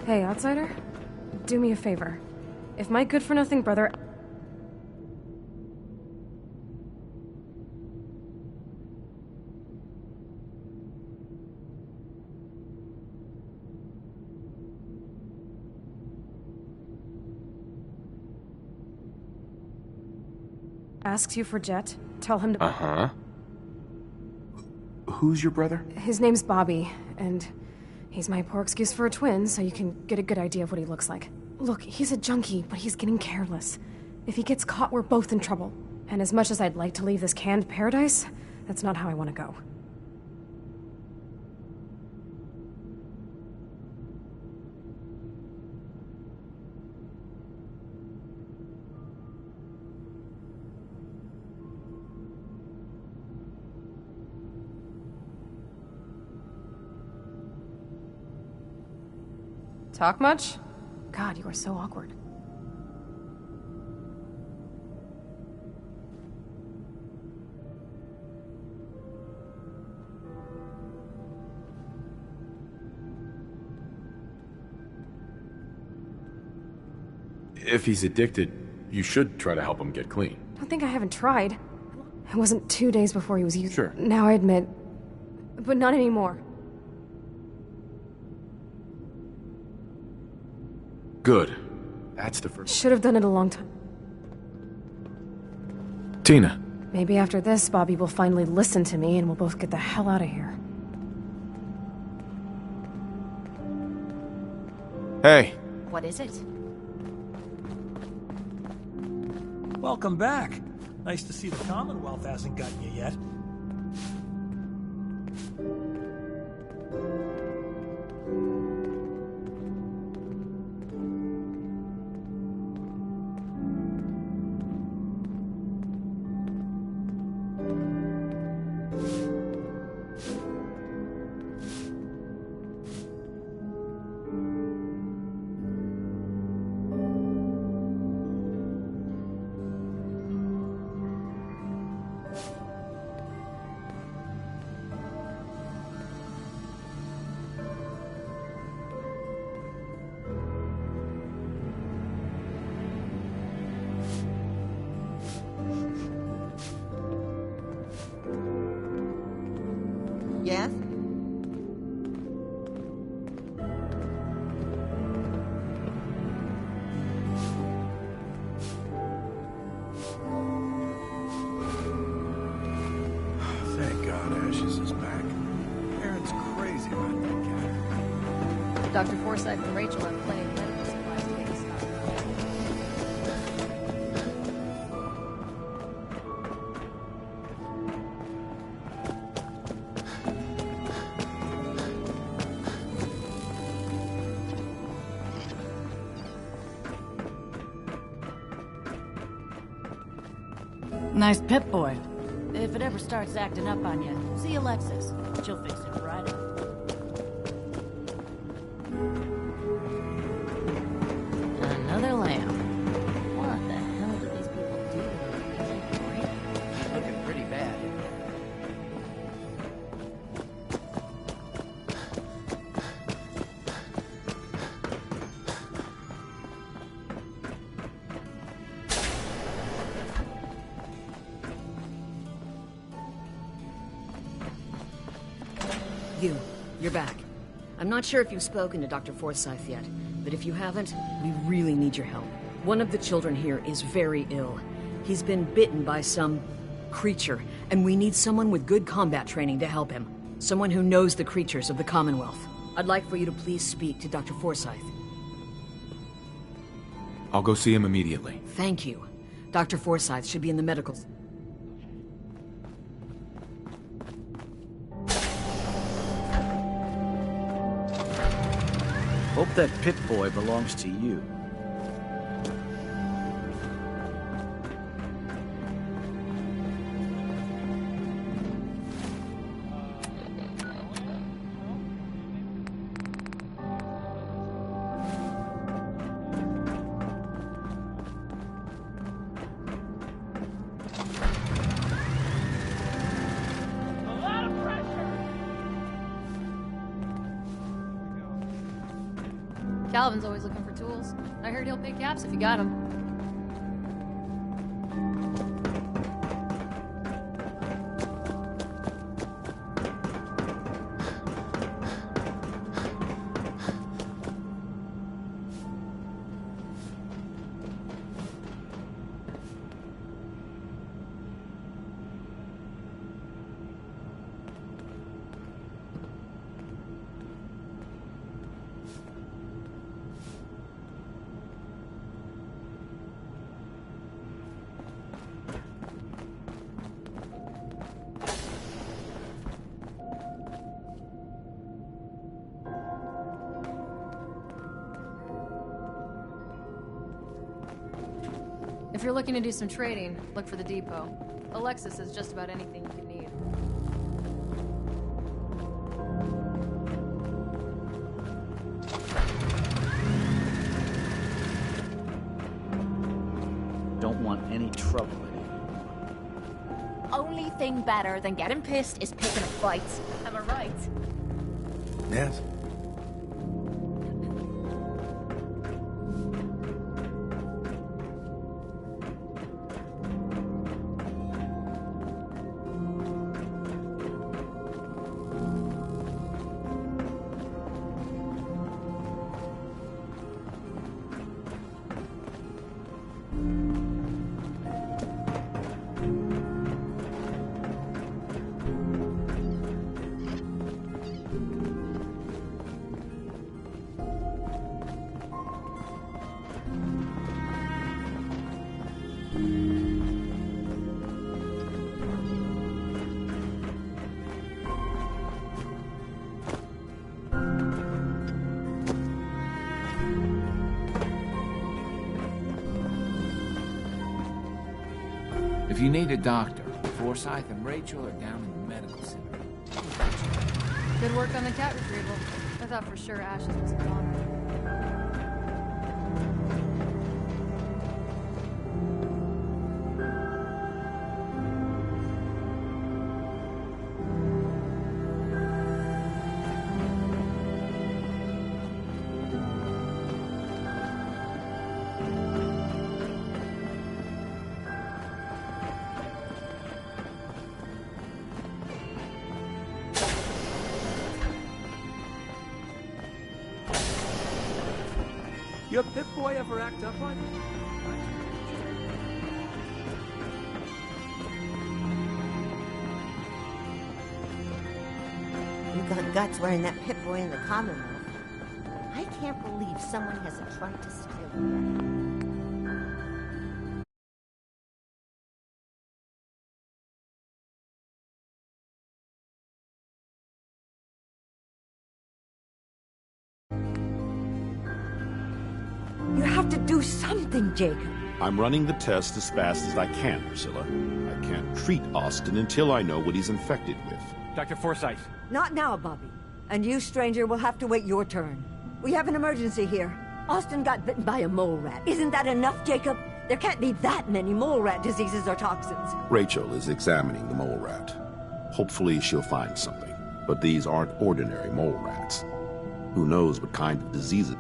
Hey, outsider. Do me a favor. If my good-for-nothing brother... asks you for Jet, tell him to... Uh-huh. Who's your brother? His name's Bobby, and he's my poor excuse for a twin, so you can get a good idea of what he looks like. Look, he's a junkie, but he's getting careless. If he gets caught, we're both in trouble. And as much as I'd like to leave this canned paradise, that's not how I want to go. Talk much? God, you are so awkward. If he's addicted, you should try to help him get clean. Don't think I haven't tried. It wasn't 2 days before he was used. Sure. Now I admit, but not anymore. Good. That's the first... Should have done it a long time. Tina. Maybe after this, Bobby will finally listen to me and we'll both get the hell out of here. Hey. What is it? Welcome back. Nice to see the Commonwealth hasn't gotten you yet. Yes? Thank God Ashes is back. Aaron's crazy about that cat. Dr. Forsyth and Rachel have plenty of medical supplies to get us started. Nice Pip-Boy. If it ever starts acting up on you, see Alexis. She'll fix it right up. Another lamp. What the hell do these people do? Is it great? Looking pretty bad. You're back. I'm not sure if you've spoken to Dr. Forsyth yet, but if you haven't, we really need your help. One of the children here is very ill. He's been bitten by some creature, and we need someone with good combat training to help him. Someone who knows the creatures of the Commonwealth. I'd like for you to please speak to Dr. Forsyth. I'll go see him immediately. Thank you. Dr. Forsyth should be in the medical... Hope that Pip-Boy belongs to you. Calvin's always looking for tools. I heard he'll pay caps if you got them. If you're looking to do some trading, look for the depot. Alexis has just about anything you can need. Don't want any trouble anymore. Only thing better than getting pissed is picking a fight. Am I right? Yes. If you need a doctor, Forsyth and Rachel are down in the medical center. Good work on the cat retrieval. I thought for sure Ashes was gone. Your Pip-Boy ever act up on you? You got guts wearing that Pip-Boy in the Commonwealth. I can't believe someone hasn't tried to steal it yet. You have to do something, Jacob. I'm running the test as fast as I can, Priscilla. I can't treat Austin until I know what he's infected with. Dr. Forsyth. Not now, Bobby. And you, stranger, will have to wait your turn. We have an emergency here. Austin got bitten by a mole rat. Isn't that enough, Jacob? There can't be that many mole rat diseases or toxins. Rachel is examining the mole rat. Hopefully she'll find something. But these aren't ordinary mole rats. Who knows what kind of diseases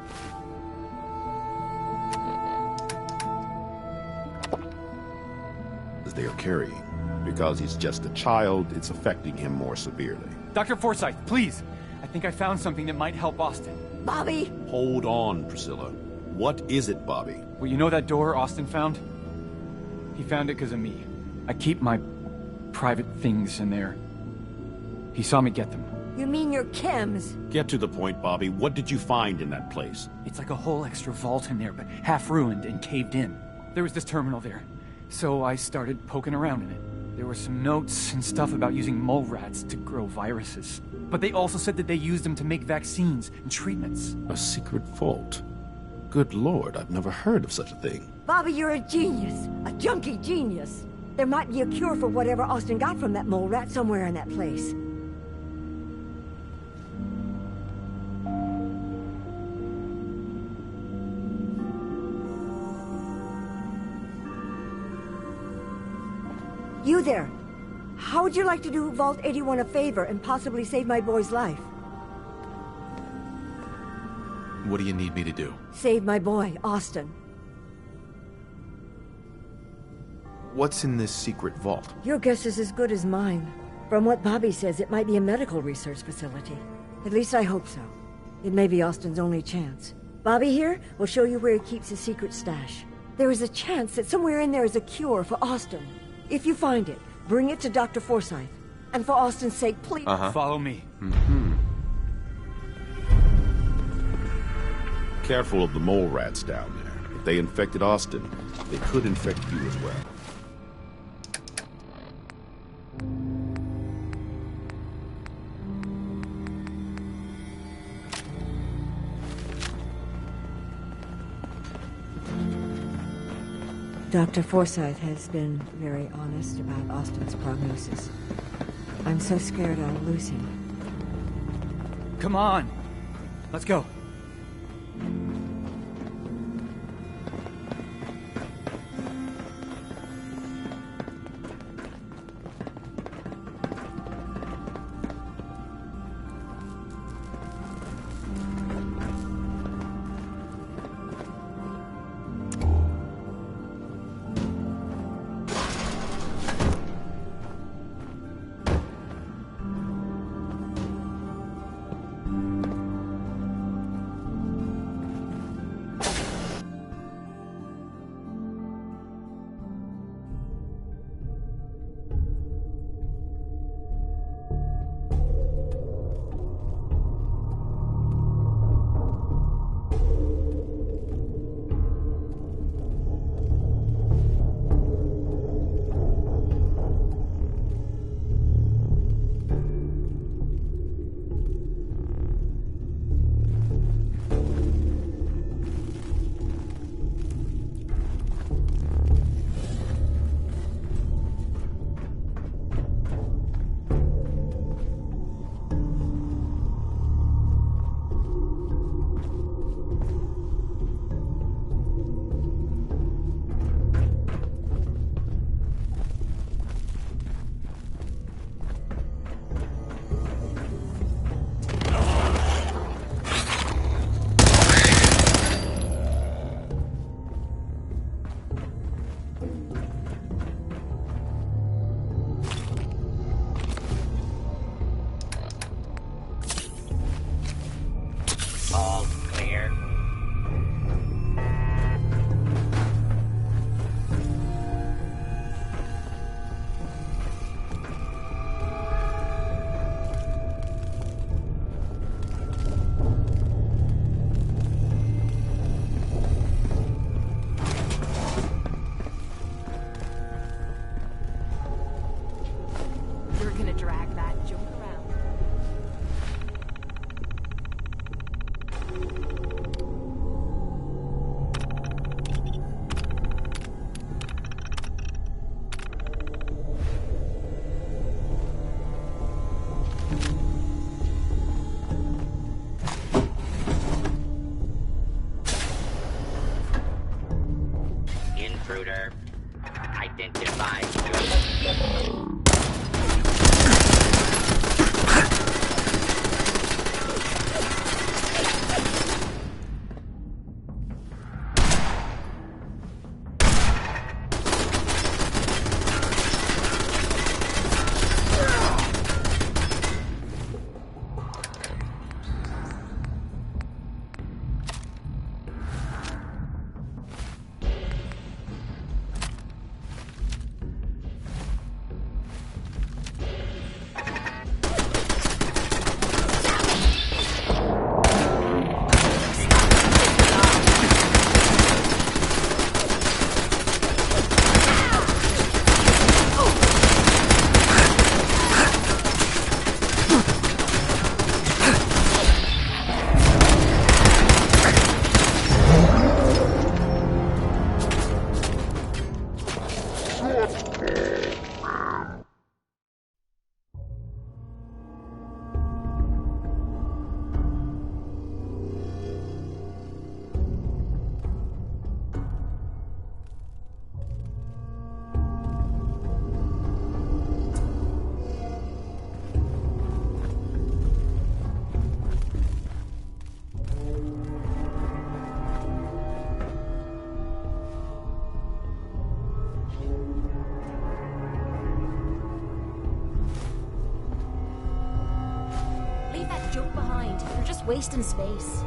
they are carrying. Because he's just a child, it's affecting him more severely. Dr. Forsyth, please. I think I found something that might help Austin. Bobby! Hold on, Priscilla. What is it, Bobby? Well, you know that door Austin found? He found it because of me. I keep my private things in there. He saw me get them. You mean your chems? Get to the point, Bobby. What did you find in that place? It's like a whole extra vault in there, but half ruined and caved in. There was this terminal there, so I started poking around in it. There were some notes and stuff about using mole rats to grow viruses. But they also said that they used them to make vaccines and treatments. A secret vault? Good Lord, I've never heard of such a thing. Bobby, you're a genius. A junkie genius. There might be a cure for whatever Austin got from that mole rat somewhere in that place. You there. How would you like to do Vault 81 a favor and possibly save my boy's life? What do you need me to do? Save my boy, Austin. What's in this secret vault? Your guess is as good as mine. From what Bobby says, it might be a medical research facility. At least I hope so. It may be Austin's only chance. Bobby here will show you where he keeps his secret stash. There is a chance that somewhere in there is a cure for Austin. If you find it, bring it to Dr. Forsyth. And for Austin's sake, please... Follow me. Careful of the mole rats down there. If they infected Austin, they could infect you as well. Dr. Forsyth has been very honest about Austin's prognosis. I'm so scared I'll lose him. Come on. Let's go. Intruder. Identified. Jump behind. You're just wasting space.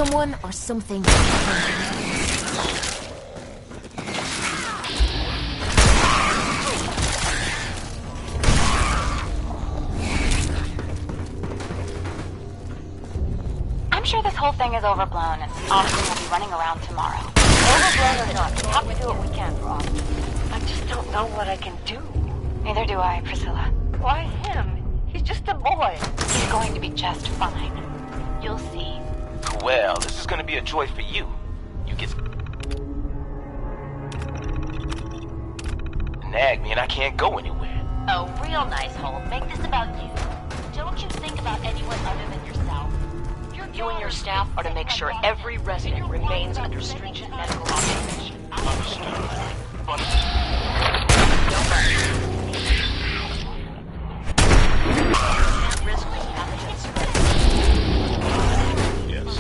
someone or something. I'm sure this whole thing is overblown, and Austin will be running around tomorrow. Overblown or not, we have to do what we can for Austin. I just don't know what I can do. Neither do I, Priscilla. Why him? He's just a boy. He's going to be just fine. You'll see. Well, this is gonna be a joy for you. You get... Nag me and I can't go anywhere. Oh, real nice, Holt. Make this about you. Don't you think about anyone other than yourself. You and your staff are to make sure every resident remains under stringent medical observation. Understood. But... Don't worry. Can't risk the pathogen spread. Yes.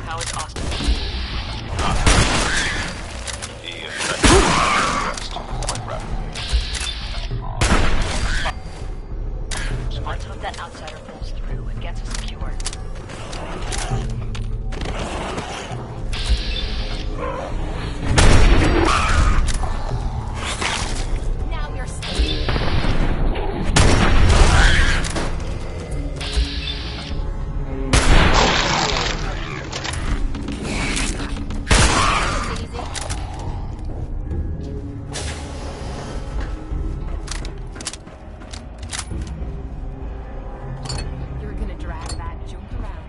How is Austin? He progressed quite rapidly. Let's hope that outsider pulls through and gets us secured. Now you're safe. You're gonna drag that junk around.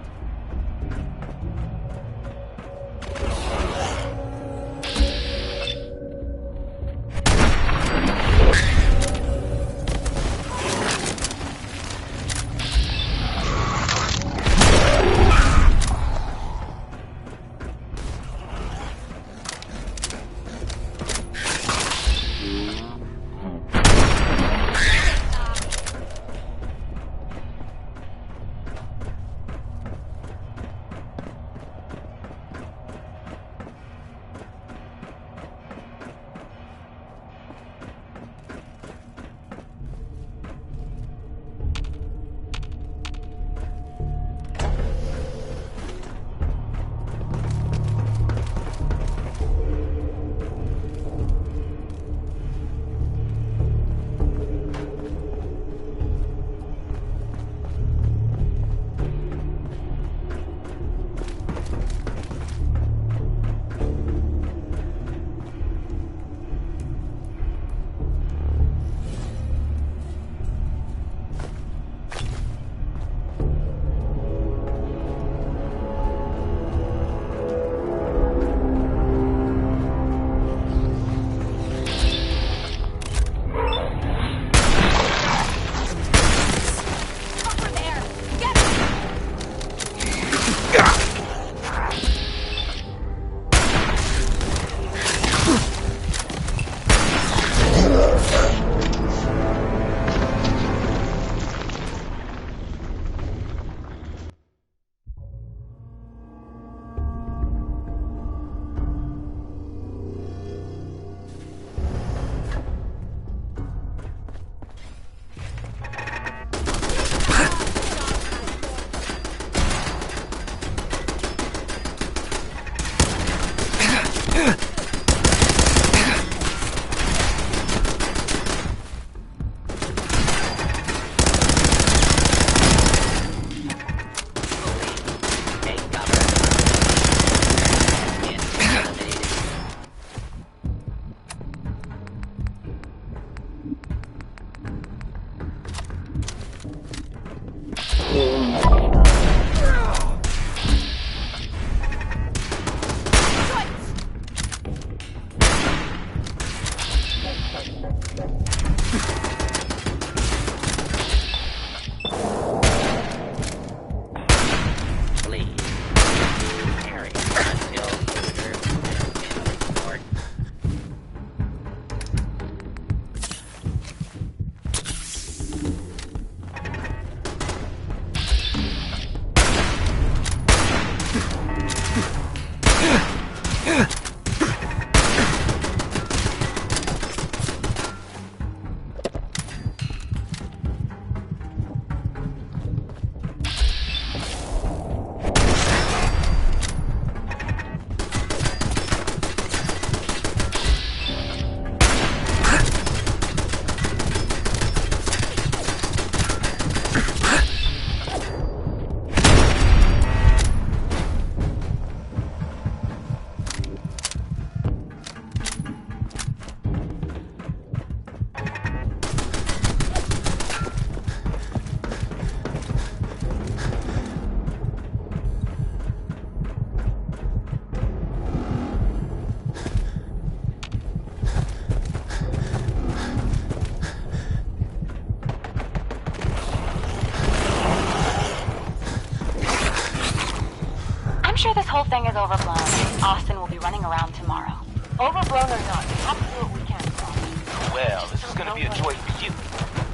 whole thing is overblown. Austin will be running around tomorrow. Overblown or not, we have to do what we can for Austin. Well, this is gonna be a joy for you.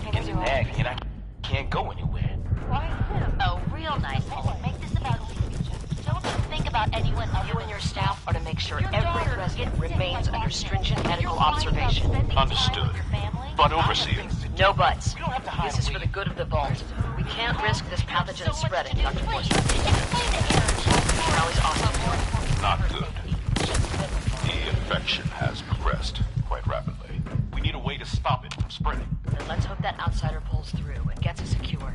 You're getting nagging and I can't go anywhere. Why him? Oh, real nice, Owen. Make this about you. Don't just think about anyone else. You and your staff are to make sure every resident remains under stringent medical observation. Understood. But Overseer... No buts. This is for the good of the Vault. We can't risk this pathogen spreading, Dr. Forster. How is Austin doing? Not good. The infection has progressed quite rapidly. We need a way to stop it from spreading. Then let's hope that outsider pulls through and gets us a cure.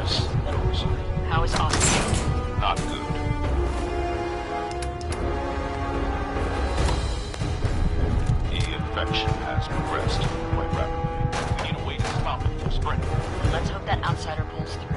Yes, that oversight. How is Austin? Not good. The infection has progressed quite rapidly. We need a way to stop it from spreading. Let's hope that outsider pulls through.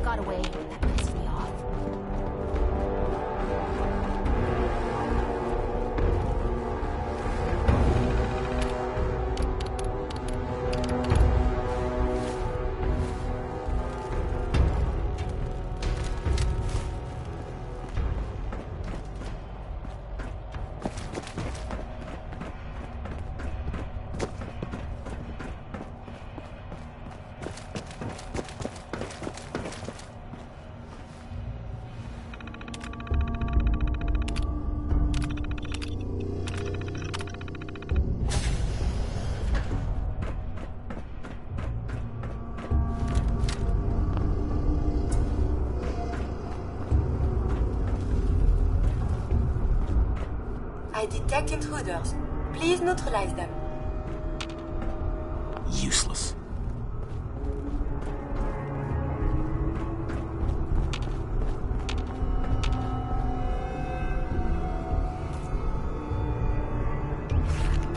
Got away. That pissed me off. I detect intruders. Please neutralize them. Useless.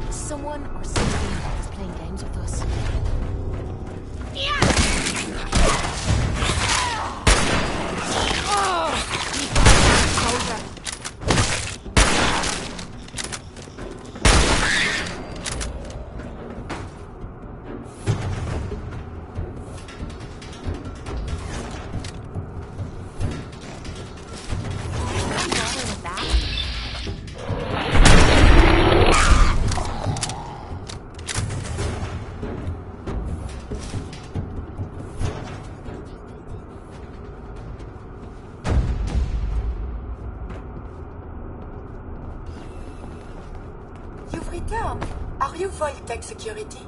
Someone or something is playing games with us. return. Are you Vault-Tec security?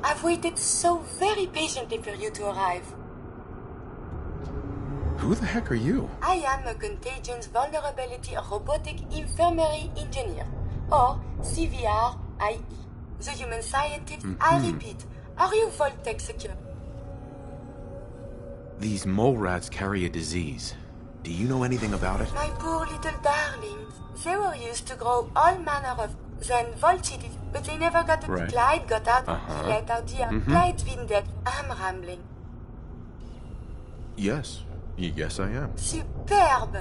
I've waited so very patiently for you to arrive. Who the heck are you? I am a Contagions Vulnerability Robotic Infirmary Engineer, or CVR-IE. The human scientist, I repeat, are you Vault-Tec secure? These mole rats carry a disease. Do you know anything about it? My poor little darlings. They were used to grow all manner of then Volchid, but they never got it. Right. Clyde got out. He let out here. Clyde's been dead. I'm rambling. Yes. Yes, I am. Superb!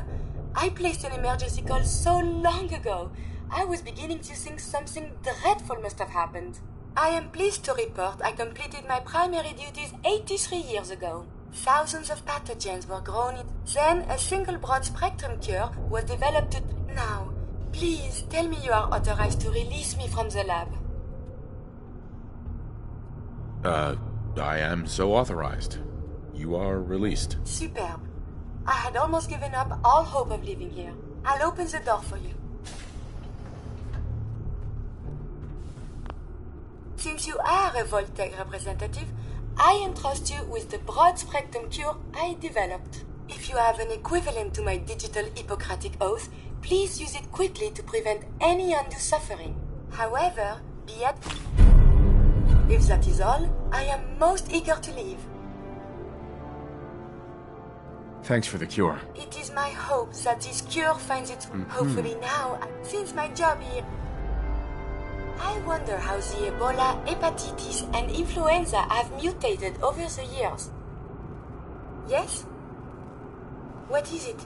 I placed an emergency call so long ago. I was beginning to think something dreadful must have happened. I am pleased to report I completed my primary duties 83 years ago. Thousands of pathogens were grown in. Then a single broad-spectrum cure was developed to... Now, please tell me you are authorized to release me from the lab. I am so authorized. You are released. Superb. I had almost given up all hope of living here. I'll open the door for you. Since you are a Vault-Tec representative, I entrust you with the broad-spectrum cure I developed. If you have an equivalent to my digital Hippocratic oath, please use it quickly to prevent any undue suffering. However, be it... If that is all, I am most eager to leave. Thanks for the cure. It is my hope that this cure finds its... Hopefully now, since my job here... I wonder how the Ebola, hepatitis, and influenza have mutated over the years. Yes? What is it?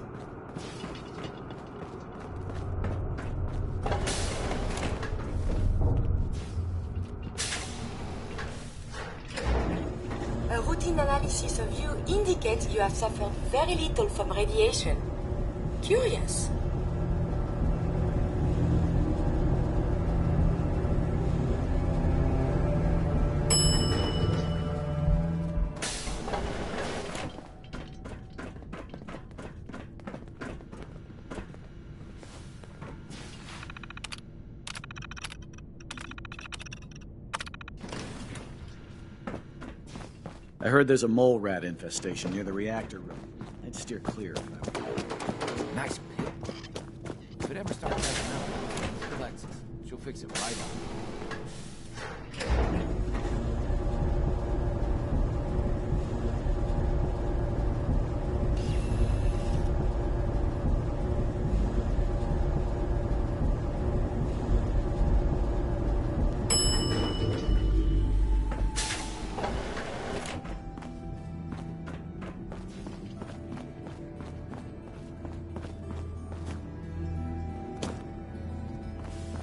A routine analysis of you indicates you have suffered very little from radiation. Curious. I heard there's a mole rat infestation near the reactor room. I'd steer clear of that. Nice pit. If it ever starts acting up, Alexis, she'll fix it right up.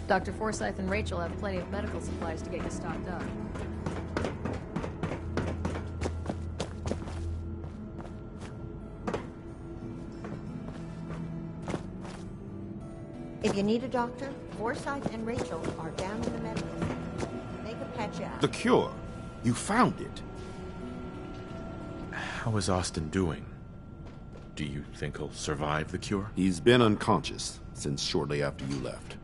Dr. Forsyth and Rachel have plenty of medical supplies to get you stocked up. If you need a doctor, Forsyth and Rachel are down in the medical center. They can patch you out. The cure. You found it. How is Austin doing? Do you think he'll survive the cure? He's been unconscious since shortly after you left.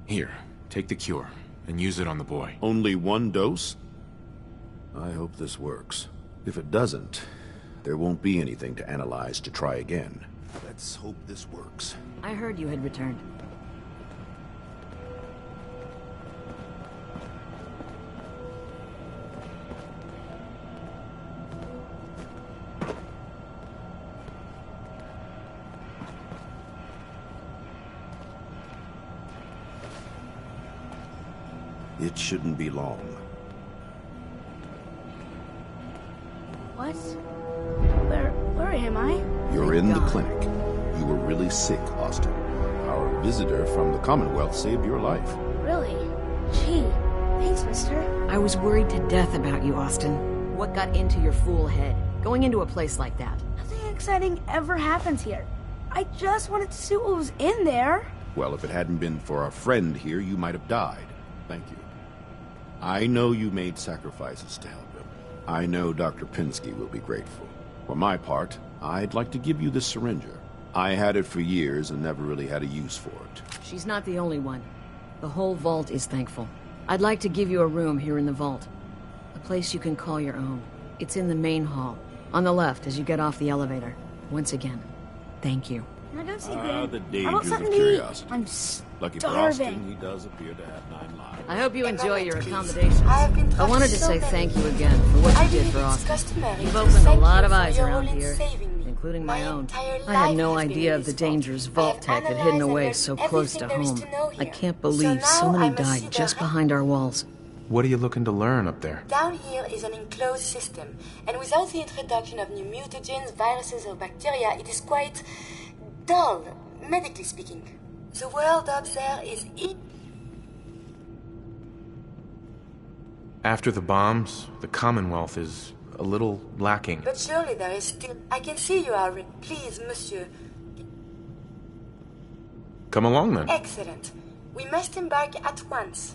Here, take the cure, and use it on the boy. Only one dose? I hope this works. If it doesn't, there won't be anything to analyze to try again. Let's hope this works. I heard you had returned. It shouldn't be long. What? Where am I? You're in the clinic. You were really sick, Austin. Our visitor from the Commonwealth saved your life. Really? Gee, thanks, mister. I was worried to death about you, Austin. What got into your fool head? Going into a place like that? Nothing exciting ever happens here. I just wanted to see what was in there. Well, if it hadn't been for our friend here, you might have died. Thank you. I know you made sacrifices to help him. I know Dr. Pinsky will be grateful. For my part, I'd like to give you this syringer. I had it for years and never really had a use for it. She's not the only one. The whole vault is thankful. I'd like to give you a room here in the vault. A place you can call your own. It's in the main hall. On the left as you get off the elevator. Once again, thank you. Can I go see Graham? The I want dangers of something to eat. curiosity. I'm Lucky for starving. Austin, he does appear to have 9 lives. I hope you enjoy your accommodations. I have been I wanted to so say many thank you again for what I you did believe for it's Austin. customary You've to opened a thank lot you of for eyes your around role in here, saving me. including my own. entire I had life no has been idea in of the this vault. dangers I vault have tech had hidden analyzed and away learned so close to everything there is home. to know I here. can't So believe so now many I must see died the just rest. behind our walls. What are you looking to learn up there? Down here is an enclosed system, and without the introduction of new mutagens, viruses, or bacteria, it is quite dull, medically speaking. The world up there is After the bombs, the Commonwealth is a little lacking. But surely there is still... I can see you are... Please, monsieur. Come along then. Excellent. We must embark at once.